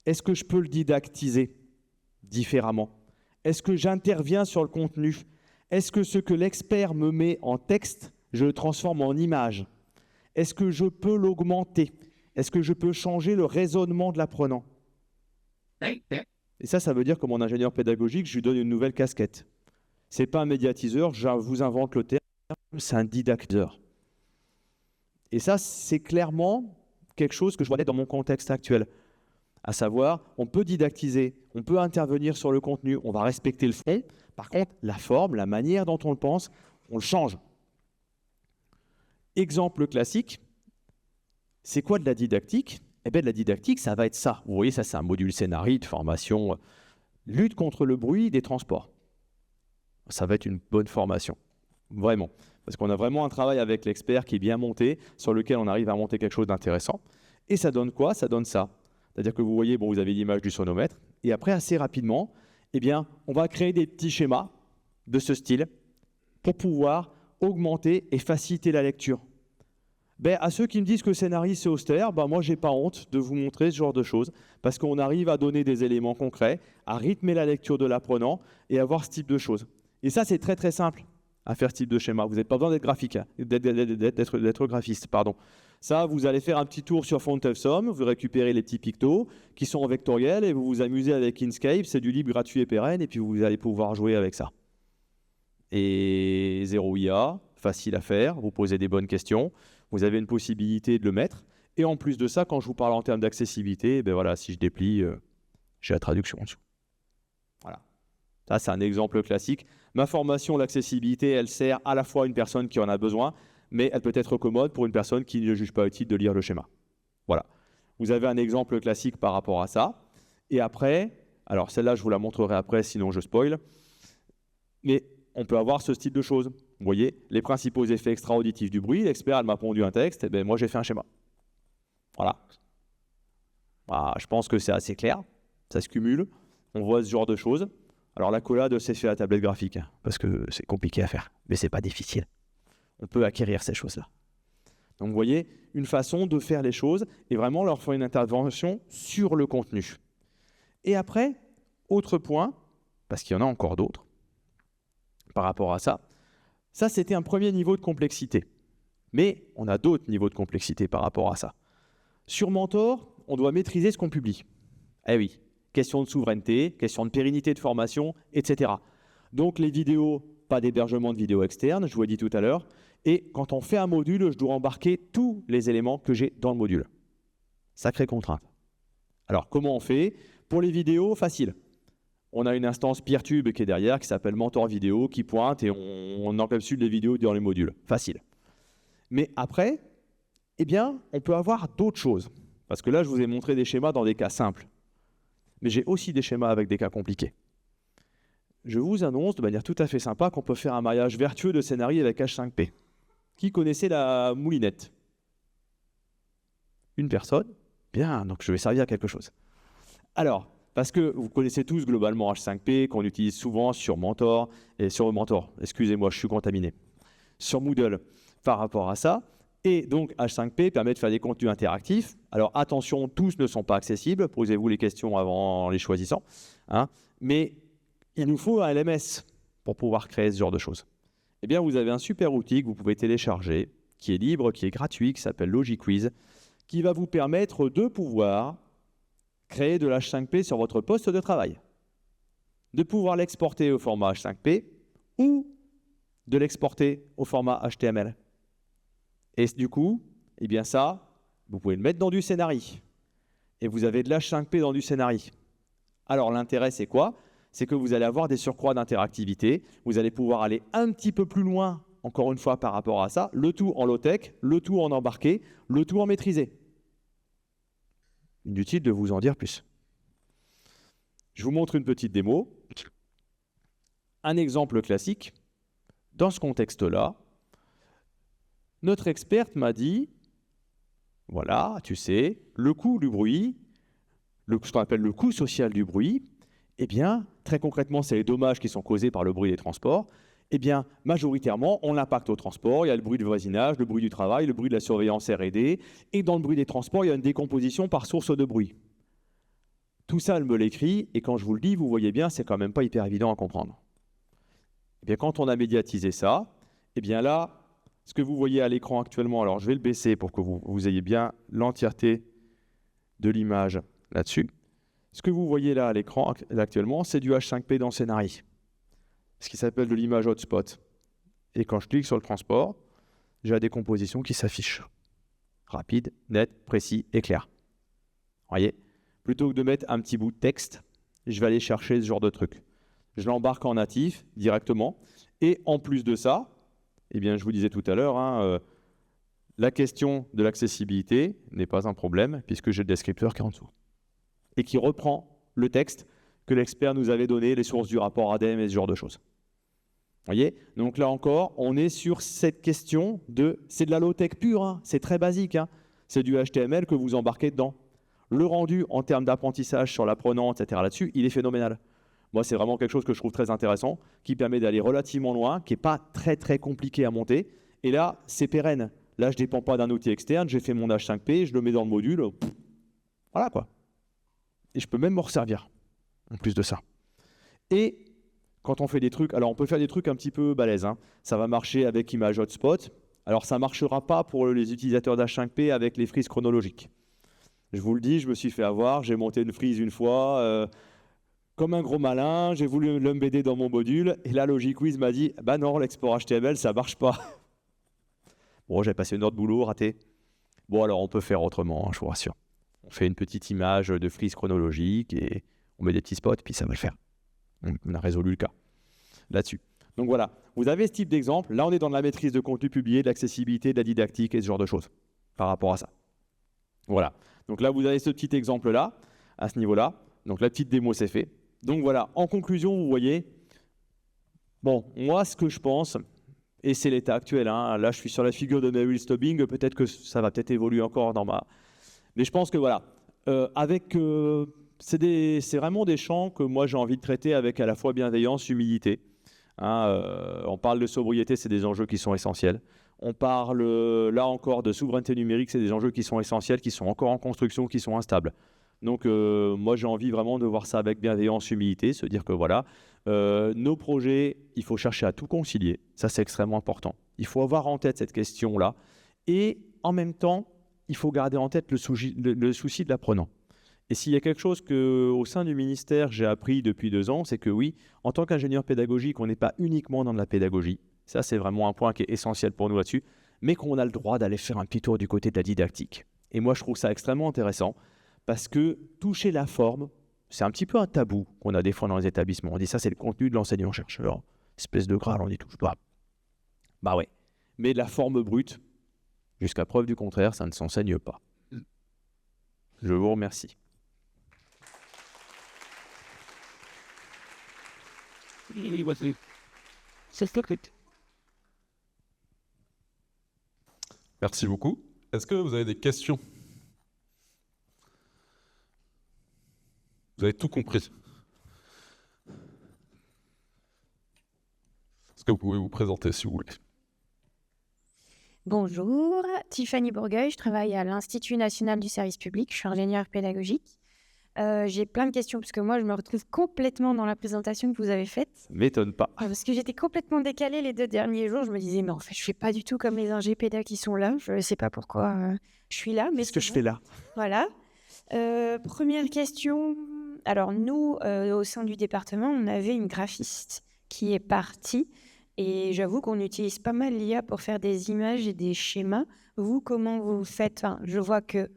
est-ce que je peux le didactiser différemment? Est-ce que j'interviens sur le contenu? Est-ce que ce que l'expert me met en texte, je le transforme en image? Est-ce que je peux l'augmenter? Est-ce que je peux changer le raisonnement de l'apprenant? Et ça veut dire que mon ingénieur pédagogique, je lui donne une nouvelle casquette. Ce n'est pas un médiatiseur, je vous invente le terme, c'est un didactiseur. Et ça, c'est clairement quelque chose que je vois dans mon contexte actuel. À savoir, on peut didactiser, on peut intervenir sur le contenu, on va respecter le fond. Par contre, la forme, la manière dont on le pense, on le change. Exemple classique, c'est quoi de la didactique? Eh bien, de la didactique, ça va être ça. Vous voyez, ça, c'est un module Scénarii de formation. Lutte contre le bruit des transports. Ça va être une bonne formation, vraiment. Parce qu'on a vraiment un travail avec l'expert qui est bien monté, sur lequel on arrive à monter quelque chose d'intéressant. Et ça donne quoi? Ça donne ça. C'est-à-dire que vous voyez, bon, vous avez l'image du sonomètre, et après, assez rapidement, eh bien, on va créer des petits schémas de ce style pour pouvoir augmenter et faciliter la lecture. Ben, à ceux qui me disent que Scénarii, c'est austère, ben, moi, je n'ai pas honte de vous montrer ce genre de choses, parce qu'on arrive à donner des éléments concrets, à rythmer la lecture de l'apprenant et à voir ce type de choses. Et ça, c'est très, très simple à faire ce type de schéma. Vous n'avez pas besoin d'être graphique, d'être graphiste, pardon. Ça, vous allez faire un petit tour sur Font of Sum, vous récupérez les petits pictos qui sont en vectoriel et vous vous amusez avec Inkscape, c'est du libre, gratuit et pérenne, et puis vous allez pouvoir jouer avec ça. Et 0 IA, facile à faire, vous posez des bonnes questions, vous avez une possibilité de le mettre. Et en plus de ça, quand je vous parle en termes d'accessibilité, ben voilà, si je déplie, j'ai la traduction en dessous. Voilà. Ça, c'est un exemple classique. Ma formation, l'accessibilité, elle sert à la fois à une personne qui en a besoin, mais elle peut être commode pour une personne qui ne juge pas utile de lire le schéma. Voilà. Vous avez un exemple classique par rapport à ça. Et après, alors celle-là, je vous la montrerai après, sinon je spoil. Mais on peut avoir ce style de choses. Vous voyez, les principaux effets extra-auditifs du bruit. L'expert, elle m'a pondu un texte, et moi j'ai fait un schéma. Voilà. Je pense que c'est assez clair. Ça se cumule. On voit ce genre de choses. Alors la collade, c'est fait à tablette graphique, parce que c'est compliqué à faire, mais c'est pas difficile. On peut acquérir ces choses-là. Donc vous voyez, une façon de faire les choses et vraiment leur faire une intervention sur le contenu. Et après, autre point, parce qu'il y en a encore d'autres par rapport à ça, ça c'était un premier niveau de complexité. Mais on a d'autres niveaux de complexité par rapport à ça. Sur Mentor, on doit maîtriser ce qu'on publie. Eh oui, question de souveraineté, question de pérennité de formation, etc. Donc les vidéos, pas d'hébergement de vidéos externes, je vous l'ai dit tout à l'heure. Et quand on fait un module, je dois embarquer tous les éléments que j'ai dans le module. Sacrée contrainte. Alors comment on fait? Pour les vidéos, facile. On a une instance Peertube qui est derrière, qui s'appelle Mentor Vidéo, qui pointe et on encapsule les vidéos dans les modules. Facile. Mais après, eh bien, on peut avoir d'autres choses. Parce que là, je vous ai montré des schémas dans des cas simples. Mais j'ai aussi des schémas avec des cas compliqués. Je vous annonce de manière tout à fait sympa qu'on peut faire un mariage vertueux de scénarii avec H5P. Qui connaissait la moulinette? Une personne? Bien, donc je vais servir à quelque chose. Alors, parce que vous connaissez tous globalement H5P, qu'on utilise souvent sur Mentor, excusez-moi, je suis contaminé, sur Moodle par rapport à ça. Et donc H5P permet de faire des contenus interactifs. Alors attention, tous ne sont pas accessibles, posez-vous les questions avant les choisissant. Mais il nous faut un LMS pour pouvoir créer ce genre de choses. Eh bien, vous avez un super outil que vous pouvez télécharger, qui est libre, qui est gratuit, qui s'appelle Logiquiz, qui va vous permettre de pouvoir créer de l'H5P sur votre poste de travail, de pouvoir l'exporter au format H5P ou de l'exporter au format HTML. Et du coup, eh bien ça, vous pouvez le mettre dans du scénarii. Et vous avez de l'H5P dans du scénarii. Alors l'intérêt, c'est quoi? C'est que vous allez avoir des surcroîts d'interactivité, vous allez pouvoir aller un petit peu plus loin, encore une fois, par rapport à ça, le tout en low-tech, le tout en embarqué, le tout en maîtrisé. Inutile de vous en dire plus. Je vous montre une petite démo. Un exemple classique. Dans ce contexte-là, notre experte m'a dit, voilà, tu sais, le coût du bruit, ce qu'on appelle le coût social du bruit, eh bien, très concrètement, c'est les dommages qui sont causés par le bruit des transports. Eh bien, majoritairement, on l'impacte au transport. Il y a le bruit du voisinage, le bruit du travail, le bruit de la surveillance R&D. Et dans le bruit des transports, il y a une décomposition par source de bruit. Tout ça, elle me l'écrit. Et quand je vous le dis, vous voyez bien, c'est quand même pas hyper évident à comprendre. Eh bien, quand on a médiatisé ça, eh bien là, ce que vous voyez à l'écran actuellement, alors je vais le baisser pour que vous ayez bien l'entièreté de l'image là-dessus. Ce que vous voyez là à l'écran actuellement, c'est du H5P dans Scénarii, ce qui s'appelle de l'image hotspot. Et quand je clique sur le transport, j'ai la décomposition qui s'affiche. Rapide, net, précis et clair. Vous voyez? Plutôt que de mettre un petit bout de texte, je vais aller chercher ce genre de truc. Je l'embarque en natif directement. Et en plus de ça, eh bien, je vous disais tout à l'heure, la question de l'accessibilité n'est pas un problème puisque j'ai le descripteur qui est en dessous et qui reprend le texte que l'expert nous avait donné, les sources du rapport ADEME et ce genre de choses. Vous voyez? Donc là encore, on est sur cette question de... C'est de la low-tech pure, c'est très basique. C'est du HTML que vous embarquez dedans. Le rendu en termes d'apprentissage sur l'apprenant, etc. là-dessus, il est phénoménal. Moi, c'est vraiment quelque chose que je trouve très intéressant, qui permet d'aller relativement loin, qui n'est pas très très compliqué à monter. Et là, c'est pérenne. Là, je ne dépends pas d'un outil externe, j'ai fait mon H5P, je le mets dans le module. Voilà quoi. Et je peux même m'en resservir, en plus de ça. Et quand on fait des trucs, alors on peut faire des trucs un petit peu balèzes. Ça va marcher avec Image Hotspot. Alors ça ne marchera pas pour les utilisateurs d'H5P avec les frises chronologiques. Je vous le dis, je me suis fait avoir, j'ai monté une frise une fois, comme un gros malin, j'ai voulu l'embedder dans mon module, et là Logiquiz m'a dit, bah non, l'export HTML, ça ne marche pas. Bon, j'ai passé une heure de boulot, raté. Bon, alors on peut faire autrement, je vous rassure. On fait une petite image de frise chronologique et on met des petits spots, puis ça va le faire. On a résolu le cas là-dessus. Donc voilà, vous avez ce type d'exemple. Là, on est dans de la maîtrise de contenu publié, de l'accessibilité, de la didactique et ce genre de choses par rapport à ça. Voilà. Donc là, vous avez ce petit exemple-là, à ce niveau-là. Donc la petite démo, c'est fait. Donc voilà, en conclusion, vous voyez, bon, moi, ce que je pense, et c'est l'état actuel, hein, là, je suis sur la figure de Meryl Stubbing, peut-être que ça va peut-être évoluer encore dans ma... Mais je pense que voilà, c'est vraiment des champs que moi, j'ai envie de traiter avec à la fois bienveillance, humilité. Hein, on parle de sobriété, c'est des enjeux qui sont essentiels. On parle là encore de souveraineté numérique, c'est des enjeux qui sont essentiels, qui sont encore en construction, qui sont instables. Donc moi j'ai envie vraiment de voir ça avec bienveillance, humilité, se dire que voilà, nos projets, il faut chercher à tout concilier, ça c'est extrêmement important. Il faut avoir en tête cette question-là et en même temps, il faut garder en tête le souci de l'apprenant. Et s'il y a quelque chose qu'au sein du ministère, j'ai appris depuis 2 ans, c'est que oui, en tant qu'ingénieur pédagogique, on n'est pas uniquement dans de la pédagogie. Ça, c'est vraiment un point qui est essentiel pour nous là-dessus, mais qu'on a le droit d'aller faire un petit tour du côté de la didactique. Et moi, je trouve ça extrêmement intéressant parce que toucher la forme, c'est un petit peu un tabou qu'on a des fois dans les établissements. On dit ça, c'est le contenu de l'enseignant-chercheur. Espèce de Graal, on n'y touche pas. Bah ouais. Mais la forme brute, jusqu'à preuve du contraire, ça ne s'enseigne pas. Je vous remercie. Merci beaucoup. Est-ce que vous avez des questions? Vous avez tout compris? Est-ce que vous pouvez vous présenter si vous voulez? Bonjour, Tiffany Bourgueil, je travaille à l'Institut national du service public, je suis ingénieure pédagogique. J'ai plein de questions parce que moi je me retrouve complètement dans la présentation que vous avez faite. M'étonne pas. Parce que j'étais complètement décalée les 2 derniers jours, je me disais mais en fait je ne fais pas du tout comme les ingé pédas qui sont là, je ne sais pas pourquoi je suis là. Qu'est-ce que je fais là? Voilà. Première question, alors nous au sein du département on avait une graphiste qui est partie. Et j'avoue qu'on utilise pas mal l'IA pour faire des images et des schémas. Vous, comment vous faites? Enfin, je vois que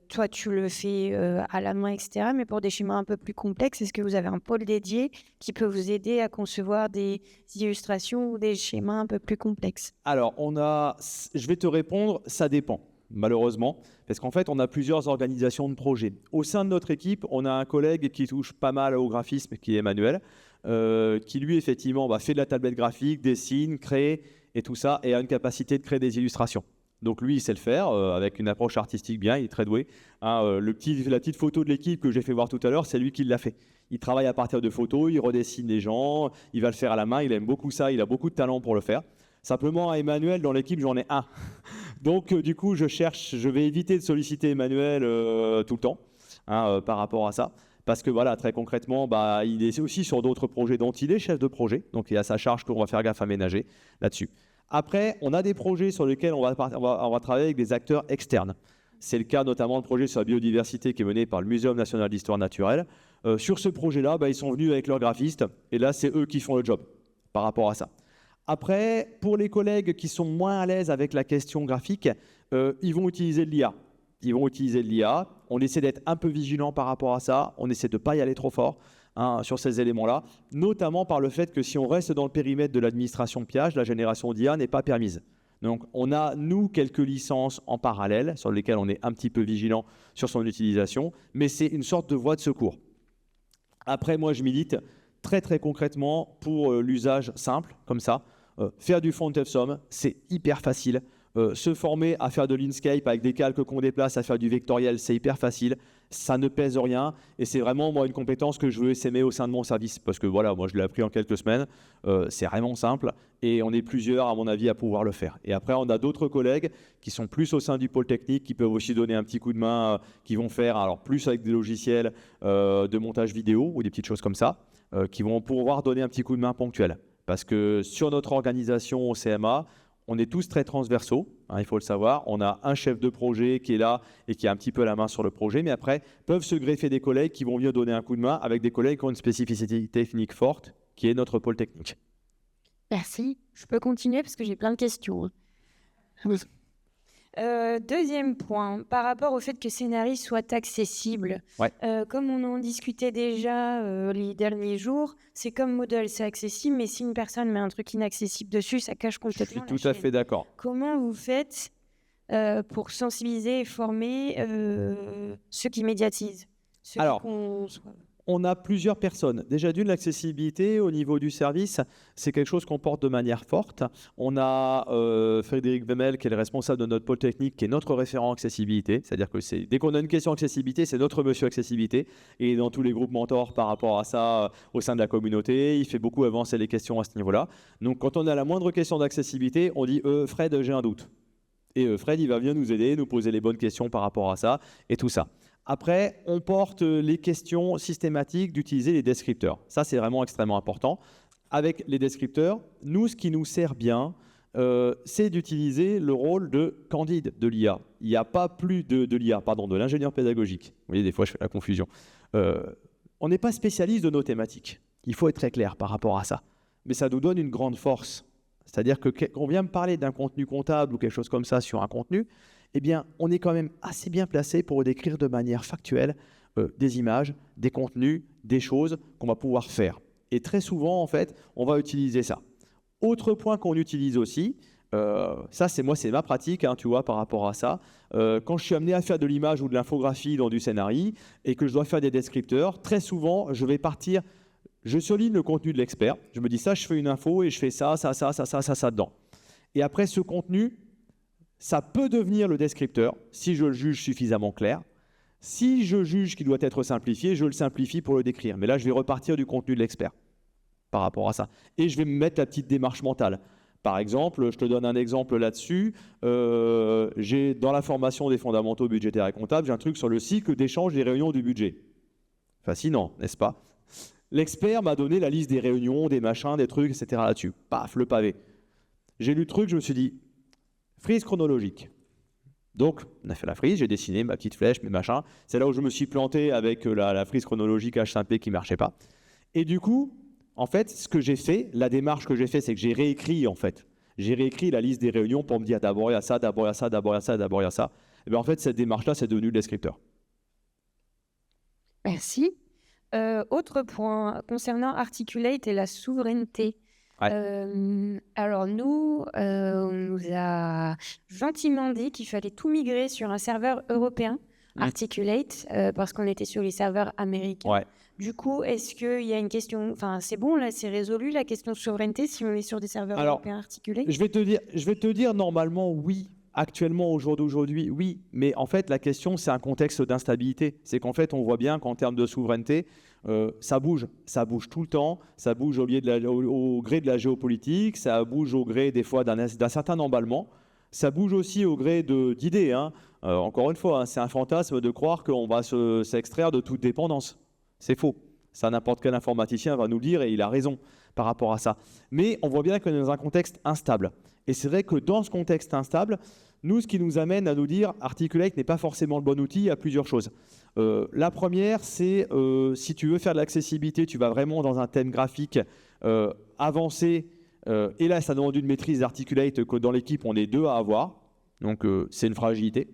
toi, tu le fais à la main, etc. Mais pour des schémas un peu plus complexes, est-ce que vous avez un pôle dédié qui peut vous aider à concevoir des illustrations ou des schémas un peu plus complexes? Alors, je vais te répondre, ça dépend, malheureusement, parce qu'en fait, on a plusieurs organisations de projets. Au sein de notre équipe, on a un collègue qui touche pas mal au graphisme, qui est Emmanuel, qui lui, effectivement, fait de la tablette graphique, dessine, crée et tout ça, et a une capacité de créer des illustrations. Donc lui, il sait le faire, avec une approche artistique bien, il est très doué. Hein, la petite photo de l'équipe que j'ai fait voir tout à l'heure, c'est lui qui l'a fait. Il travaille à partir de photos, il redessine les gens, il va le faire à la main, il aime beaucoup ça, il a beaucoup de talent pour le faire. Simplement, à Emmanuel, dans l'équipe, j'en ai un. Donc du coup, je vais éviter de solliciter Emmanuel tout le temps, hein, par rapport à ça. Parce que voilà, très concrètement, il est aussi sur d'autres projets dont il est chef de projet. Donc il y a sa charge qu'on va faire gaffe à ménager là-dessus. Après, on a des projets sur lesquels on va travailler avec des acteurs externes. C'est le cas notamment de projet sur la biodiversité qui est mené par le Muséum national d'histoire naturelle. Sur ce projet-là, ils sont venus avec leurs graphistes et là, c'est eux qui font le job par rapport à ça. Après, pour les collègues qui sont moins à l'aise avec la question graphique, ils vont utiliser de l'IA. On essaie d'être un peu vigilant par rapport à ça. On essaie de ne pas y aller trop fort sur ces éléments-là, notamment par le fait que si on reste dans le périmètre de l'administration Piage, la génération d'IA n'est pas permise. Donc, on a, nous, quelques licences en parallèle sur lesquelles on est un petit peu vigilant sur son utilisation, mais c'est une sorte de voie de secours. Après, moi, je milite très, très concrètement pour l'usage simple, comme ça. Faire du font of somme, c'est hyper facile. Se former à faire de l'Inkscape avec des calques qu'on déplace, à faire du vectoriel, c'est hyper facile. Ça ne pèse rien et c'est vraiment moi une compétence que je veux essaimer au sein de mon service parce que voilà, moi je l'ai appris en quelques semaines. C'est vraiment simple et on est plusieurs à mon avis à pouvoir le faire. Et après on a d'autres collègues qui sont plus au sein du pôle technique qui peuvent aussi donner un petit coup de main, qui vont faire alors plus avec des logiciels de montage vidéo ou des petites choses comme ça, qui vont pouvoir donner un petit coup de main ponctuel. Parce que sur notre organisation au CMA, on est tous très transversaux, il faut le savoir. On a un chef de projet qui est là et qui a un petit peu la main sur le projet, mais après, peuvent se greffer des collègues qui vont venir donner un coup de main avec des collègues qui ont une spécificité technique forte, qui est notre pôle technique. Merci. Je peux continuer parce que j'ai plein de questions. Deuxième point, par rapport au fait que Scénarii soit accessible, Ouais. comme on en discutait déjà les derniers jours, c'est comme Moodle, c'est accessible, mais si une personne met un truc inaccessible dessus, ça cache Je suis complètement la tout à chaîne. fait d'accord. Comment vous faites pour sensibiliser et former ceux qui médiatisent, ceux qui Alors, conçoivent? on a plusieurs personnes. Déjà d'une, l'accessibilité au niveau du service, c'est quelque chose qu'on porte de manière forte. On a Frédéric Wemmel, qui est le responsable de notre pôle technique, qui est notre référent accessibilité. C'est-à-dire que dès qu'on a une question accessibilité, c'est notre monsieur accessibilité. Et dans tous les groupes mentors par rapport à ça, au sein de la communauté, il fait beaucoup avancer les questions à ce niveau-là. Donc quand on a la moindre question d'accessibilité, on dit Fred, j'ai un doute. Et Fred, il va venir nous aider, nous poser les bonnes questions par rapport à ça et tout ça. Après, on porte les questions systématiques d'utiliser les descripteurs. Ça, c'est vraiment extrêmement important. Avec les descripteurs, nous, ce qui nous sert bien, c'est d'utiliser le rôle de candide de l'IA. Il n'y a pas plus de l'IA, pardon, de l'ingénieur pédagogique. Vous voyez, des fois, je fais la confusion. On n'est pas spécialiste de nos thématiques. Il faut être très clair par rapport à ça. Mais ça nous donne une grande force. C'est-à-dire que quand on vient me parler d'un contenu comptable ou quelque chose comme ça sur un contenu, eh bien, on est quand même assez bien placé pour décrire de manière factuelle des images, des contenus, des choses qu'on va pouvoir faire. Et très souvent, en fait, on va utiliser ça. Autre point qu'on utilise aussi, ça, c'est ma pratique, hein, tu vois, par rapport à ça. Quand je suis amené à faire de l'image ou de l'infographie dans du Scénarii et que je dois faire des descripteurs, très souvent, je vais partir... Je souligne le contenu de l'expert. Je me dis ça, je fais une info et je fais ça dedans. Et après, ce contenu, ça peut devenir le descripteur si je le juge suffisamment clair. Si je juge qu'il doit être simplifié, je le simplifie pour le décrire. Mais là, je vais repartir du contenu de l'expert par rapport à ça. Et je vais me mettre la petite démarche mentale. Par exemple, je te donne un exemple là-dessus. J'ai dans la formation des fondamentaux budgétaires et comptables, j'ai un truc sur le cycle d'échange des réunions du budget. Fascinant, n'est-ce pas ? L'expert m'a donné la liste des réunions, des machins, des trucs, etc. là-dessus. Paf, le pavé. J'ai lu le truc, je me suis dit, frise chronologique. Donc, on a fait la frise, j'ai dessiné ma petite flèche, mes machins. C'est là où je me suis planté avec la frise chronologique H5P qui ne marchait pas. Et du coup, en fait, ce que j'ai fait, la démarche que j'ai fait, c'est que j'ai réécrit, en fait. J'ai réécrit la liste des réunions pour me dire d'abord il y a ça, d'abord il y a ça, d'abord il y a ça, d'abord il y a ça. Et bien en fait, cette démarche-là, c'est devenu le descripteur. Merci. Autre point concernant Articulate et la souveraineté. Ouais. Alors nous, on nous a gentiment dit qu'il fallait tout migrer sur un serveur européen, Articulate, parce qu'on était sur les serveurs américains. Ouais. Du coup, est-ce qu'il y a une question... Enfin, c'est bon, là, c'est résolu, la question de souveraineté, si on est sur des serveurs européens Articulate? Je vais te dire normalement oui. Actuellement, au jour d'aujourd'hui, oui. Mais en fait, la question, c'est un contexte d'instabilité. C'est qu'en fait, on voit bien qu'en termes de souveraineté, ça bouge. Ça bouge tout le temps. Ça bouge au gré de la géopolitique. Ça bouge au gré, des fois, d'un certain emballement. Ça bouge aussi au gré d'idées. Hein. Encore une fois, hein, c'est un fantasme de croire qu'on va s'extraire de toute dépendance. C'est faux. Ça, n'importe quel informaticien va nous le dire et il a raison par rapport à ça. Mais on voit bien qu'on est dans un contexte instable. Et c'est vrai que dans ce contexte instable, nous, ce qui nous amène à nous dire Articulate n'est pas forcément le bon outil, il y a plusieurs choses. La première, c'est si tu veux faire de l'accessibilité, tu vas vraiment dans un thème graphique avancé. Et là, ça demande une maîtrise d'Articulate que dans l'équipe, on est deux à avoir. Donc, c'est une fragilité.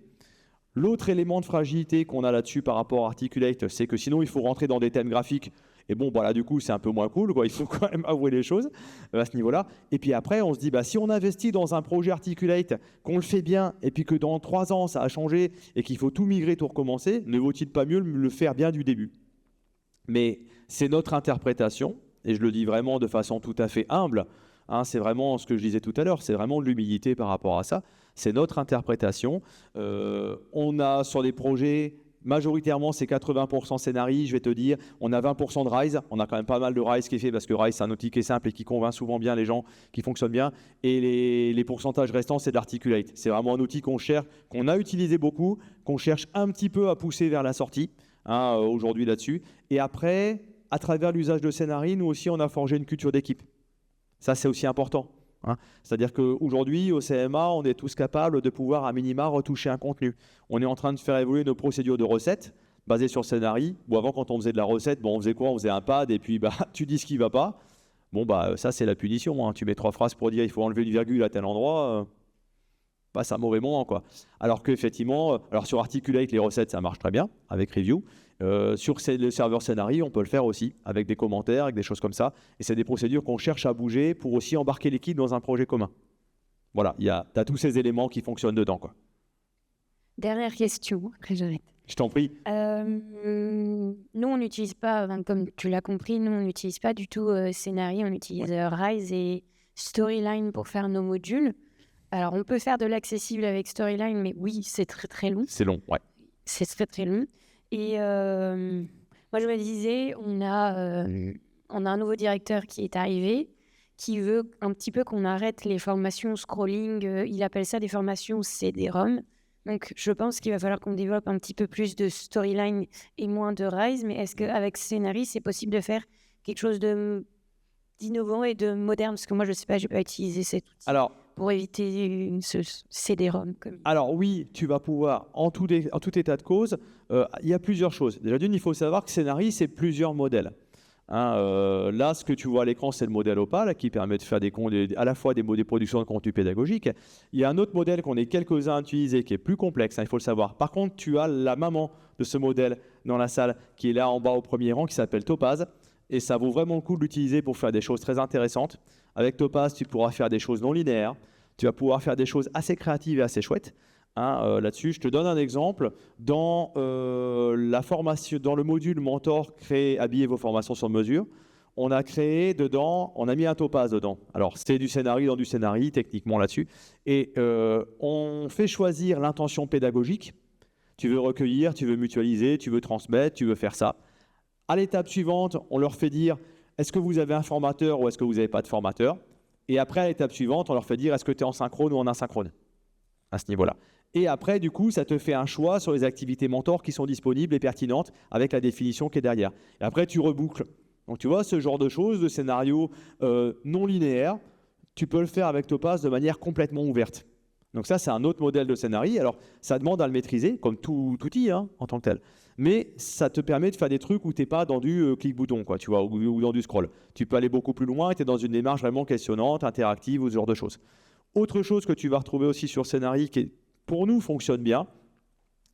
L'autre élément de fragilité qu'on a là-dessus par rapport à Articulate, c'est que sinon, il faut rentrer dans des thèmes graphiques. Et bon, bah là, du coup, c'est un peu moins cool, quoi. Il faut quand même avouer les choses à ce niveau-là. Et puis après, on se dit, bah, si on investit dans un projet Articulate, qu'on le fait bien, et puis que dans 3 ans, ça a changé, et qu'il faut tout migrer, tout recommencer, ne vaut-il pas mieux le faire bien du début? Mais c'est notre interprétation, et je le dis vraiment de façon tout à fait humble, hein, c'est vraiment ce que je disais tout à l'heure, c'est vraiment de l'humilité par rapport à ça. C'est notre interprétation. On a sur des projets... Majoritairement, c'est 80% Scénarii, je vais te dire. On a 20% de Rise. On a quand même pas mal de Rise qui est fait parce que Rise, c'est un outil qui est simple et qui convainc souvent bien les gens, qui fonctionne bien. Et les pourcentages restants, c'est de l'Articulate. C'est vraiment un outil qu'on cherche, qu'on a utilisé beaucoup, qu'on cherche un petit peu à pousser vers la sortie, hein, aujourd'hui là-dessus. Et après, à travers l'usage de Scénarii, nous aussi, on a forgé une culture d'équipe. Ça, c'est aussi important. Hein. C'est-à-dire qu'aujourd'hui, au CMA, on est tous capables de pouvoir à minima retoucher un contenu. On est en train de faire évoluer nos procédures de recettes basées sur Scénarii. Bon, avant, quand on faisait de la recette, bon, on faisait quoi? On faisait un pad et puis bah, tu dis ce qui ne va pas. Bon, bah, ça, c'est la punition. Hein. Tu mets 3 phrases pour dire il faut enlever une virgule à tel endroit. passe un mauvais moment, quoi. Alors qu'effectivement, sur Articulate, les recettes, ça marche très bien avec Review. Sur le serveur Scénarii, on peut le faire aussi avec des commentaires, avec des choses comme ça. Et c'est des procédures qu'on cherche à bouger pour aussi embarquer l'équipe dans un projet commun. Voilà, tu as tous ces éléments qui fonctionnent dedans, quoi. Dernière question, après j'arrête. Je t'en prie. Nous, on n'utilise pas, comme tu l'as compris, nous, on n'utilise pas du tout Scénarii, on utilise Rise et Storyline pour faire nos modules. Alors, on peut faire de l'accessible avec Storyline, mais oui, c'est très très long. C'est long, ouais. C'est très très long. Et moi, je me disais, on a un nouveau directeur qui est arrivé, qui veut un petit peu qu'on arrête les formations scrolling. Il appelle ça des formations CD-ROM. Donc, je pense qu'il va falloir qu'on développe un petit peu plus de Storyline et moins de Rise. Mais est-ce qu'avec Scénarii, c'est possible de faire quelque chose d'innovant et de moderne? Parce que moi, je ne sais pas, je n'ai pas utilisé cet outil pour éviter ce CD-ROM. Alors oui, tu vas pouvoir, en tout état de cause, il y a plusieurs choses. Déjà d'une, il faut savoir que Scénarii, c'est plusieurs modèles. Là, ce que tu vois à l'écran, c'est le modèle Opal qui permet de faire à la fois des productions de contenu pédagogique. Il y a un autre modèle qu'on est quelques-uns à utiliser qui est plus complexe, il faut le savoir. Par contre, tu as la maman de ce modèle dans la salle qui est là en bas au premier rang, qui s'appelle Topaz. Et ça vaut vraiment le coup de l'utiliser pour faire des choses très intéressantes. Avec Topaz, tu pourras faire des choses non linéaires. Tu vas pouvoir faire des choses assez créatives et assez chouettes. Là-dessus, je te donne un exemple. Dans la formation, dans le module Mentor, créer, habiller vos formations sur mesure, on a créé dedans, on a mis un Topaz dedans. Alors, c'était du Scénarii dans du Scénarii, techniquement là-dessus. Et on fait choisir l'intention pédagogique. Tu veux recueillir, tu veux mutualiser, tu veux transmettre, tu veux faire ça. À l'étape suivante, on leur fait dire, est-ce que vous avez un formateur ou est-ce que vous n'avez pas de formateur? Et après, à l'étape suivante, on leur fait dire, est-ce que tu es en synchrone ou en asynchrone? À ce niveau-là. Et après, du coup, ça te fait un choix sur les activités mentors qui sont disponibles et pertinentes avec la définition qui est derrière. Et après, tu reboucles. Donc, tu vois, ce genre de choses, de scénarios non linéaires, tu peux le faire avec Topaz de manière complètement ouverte. Donc ça, c'est un autre modèle de Scénarii. Alors, ça demande à le maîtriser, comme tout outil en tant que tel. Mais ça te permet de faire des trucs où tu n'es pas dans du clic-bouton, quoi, tu vois, ou dans du scroll. Tu peux aller beaucoup plus loin et tu es dans une démarche vraiment questionnante, interactive ou ce genre de choses. Autre chose que tu vas retrouver aussi sur Scénarii qui, pour nous, fonctionne bien,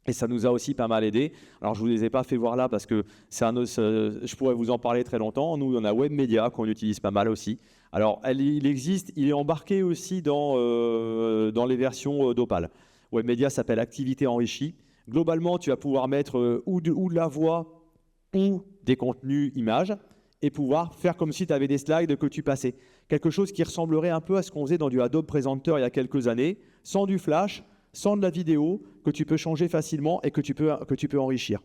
et ça nous a aussi pas mal aidé. Alors, je ne vous les ai pas fait voir là parce que je pourrais vous en parler très longtemps. Nous, on a WebMedia qu'on utilise pas mal aussi. Alors, il est embarqué aussi dans les versions d'Opal. WebMedia s'appelle Activité enrichie. Globalement, tu vas pouvoir mettre ou de la voix ou des contenus images et pouvoir faire comme si tu avais des slides que tu passais. Quelque chose qui ressemblerait un peu à ce qu'on faisait dans du Adobe Presenter il y a quelques années, sans du flash, sans de la vidéo, que tu peux changer facilement et que tu peux enrichir.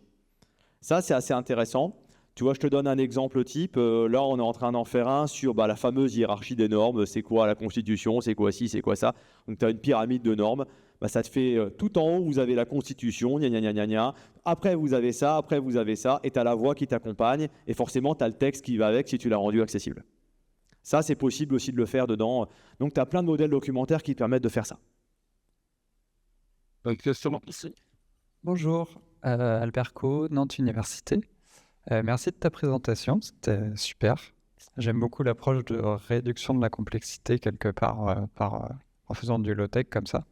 Ça, c'est assez intéressant. Tu vois, je te donne un exemple type. Là, on est en train d'en faire un sur la fameuse hiérarchie des normes. C'est quoi la Constitution? C'est quoi ci? C'est quoi ça? Donc, tu as une pyramide de normes. Ça te fait tout en haut, vous avez la Constitution, gna, gna, gna, gna, gna. Après, vous avez ça, après, vous avez ça. Et tu as la voix qui t'accompagne. Et forcément, tu as le texte qui va avec si tu l'as rendu accessible. Ça, c'est possible aussi de le faire dedans. Donc, tu as plein de modèles documentaires qui te permettent de faire ça. Bonjour, Albert Co, Nantes Université. Merci de ta présentation, c'était super. J'aime beaucoup l'approche de réduction de la complexité quelque part en faisant du low-tech comme ça.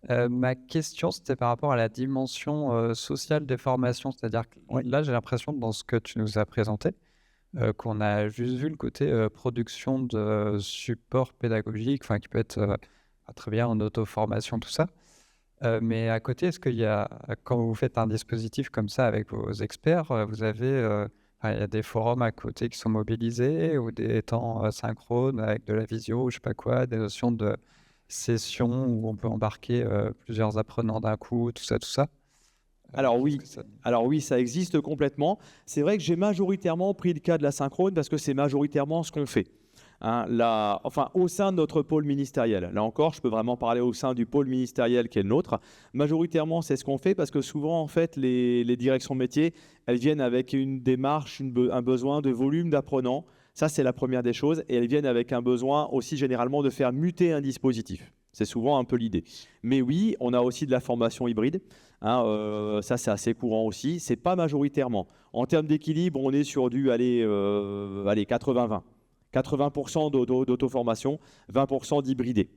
Ma question, c'était par rapport à la dimension sociale des formations. C'est-à-dire que là, j'ai l'impression, dans ce que tu nous as présenté, qu'on a juste vu le côté production de support pédagogique, qui peut être très bien en auto-formation, tout ça. Mais à côté, est-ce qu'il y a, quand vous faites un dispositif comme ça avec vos experts, vous avez il y a des forums à côté qui sont mobilisés ou des temps synchrones avec de la visio ou je sais pas quoi, des notions de session où on peut embarquer plusieurs apprenants d'un coup, tout ça. Alors oui, ça existe complètement. C'est vrai que j'ai majoritairement pris le cas de la synchrone parce que c'est majoritairement ce qu'on fait. Au sein de notre pôle ministériel. Là encore, je peux vraiment parler au sein du pôle ministériel qui est le nôtre. Majoritairement, c'est ce qu'on fait parce que souvent, en fait, les directions métiers, elles viennent avec une démarche, un besoin de volume d'apprenants. Ça, c'est la première des choses. Et elles viennent avec un besoin aussi généralement de faire muter un dispositif. C'est souvent un peu l'idée. Mais oui, on a aussi de la formation hybride. Ça, c'est assez courant aussi. Ce n'est pas majoritairement. En termes d'équilibre, on est sur du 80-20. 80% d'auto-formation, 20% d'hybridé.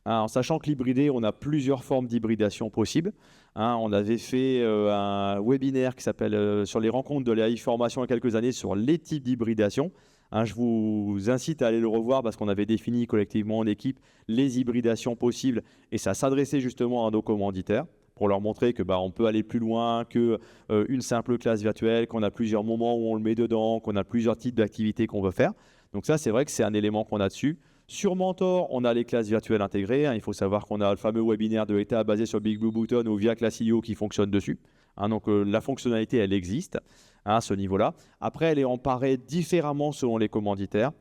En sachant que l'hybridé, on a plusieurs formes d'hybridation possibles. On avait fait un webinaire qui s'appelle sur les rencontres de l'AI Formation il y a quelques années sur les types d'hybridation. Je vous incite à aller le revoir parce qu'on avait défini collectivement en équipe les hybridations possibles et ça s'adressait justement à nos commanditaires pour leur montrer que on peut aller plus loin qu'une simple classe virtuelle, qu'on a plusieurs moments où on le met dedans, qu'on a plusieurs types d'activités qu'on veut faire. Donc ça, c'est vrai que c'est un élément qu'on a dessus. Sur Mentor, on a les classes virtuelles intégrées. Il faut savoir qu'on a le fameux webinaire de l'État basé sur Big Blue Button ou via Classilio qui fonctionne dessus. Donc la fonctionnalité, elle existe à ce niveau-là. Après, elle est emparée différemment selon les commanditaires.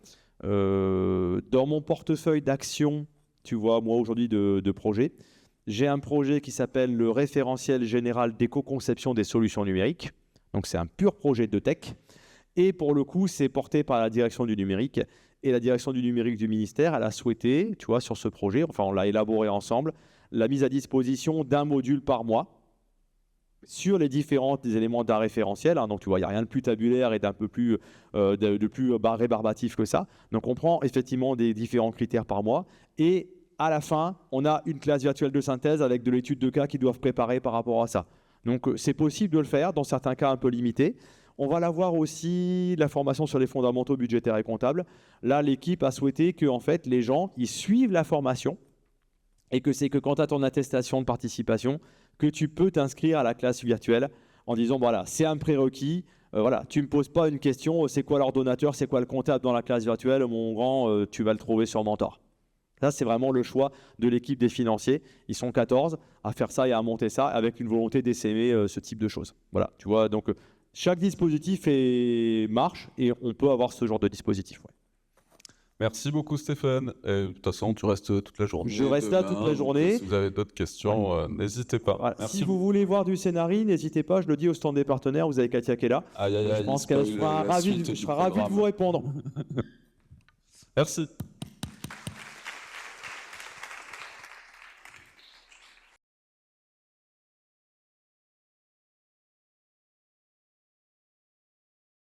Dans mon portefeuille d'actions, tu vois, moi aujourd'hui de projets, j'ai un projet qui s'appelle le référentiel général d'éco-conception des solutions numériques. Donc c'est un pur projet de tech. Et pour le coup, c'est porté par la direction du numérique. Et la direction du numérique du ministère, elle a souhaité, tu vois, sur ce projet, enfin on l'a élaboré ensemble, la mise à disposition d'un module par mois sur les différents éléments d'un référentiel. Donc tu vois, il n'y a rien de plus tabulaire et d'un peu plus, de plus rébarbatif que ça. Donc on prend effectivement des différents critères par mois. Et à la fin, on a une classe virtuelle de synthèse avec de l'étude de cas qu'ils doivent préparer par rapport à ça. Donc c'est possible de le faire, dans certains cas un peu limités. On va l'avoir aussi, la formation sur les fondamentaux budgétaires et comptables. Là, l'équipe a souhaité que en fait, les gens ils suivent la formation et que c'est que quand tu as ton attestation de participation, que tu peux t'inscrire à la classe virtuelle en disant, voilà, c'est un prérequis, voilà, tu ne me poses pas une question, c'est quoi l'ordonnateur, c'est quoi le comptable dans la classe virtuelle, mon grand, tu vas le trouver sur Mentor. Ça, c'est vraiment le choix de l'équipe des financiers. Ils sont 14 à faire ça et à monter ça avec une volonté d'essaimer ce type de choses. Voilà, tu vois, donc chaque dispositif marche et on peut avoir ce genre de dispositif. Ouais. Merci beaucoup Stéphane. Et de toute façon, tu restes toute la journée. Je reste là toute la journée. Si vous avez d'autres questions, n'hésitez pas. Voilà. Si vous voulez voir du scénario, n'hésitez pas. Je le dis au stand des partenaires. Vous avez Katia qui est là. Je pense qu'elle sera ravie de vous répondre. Merci.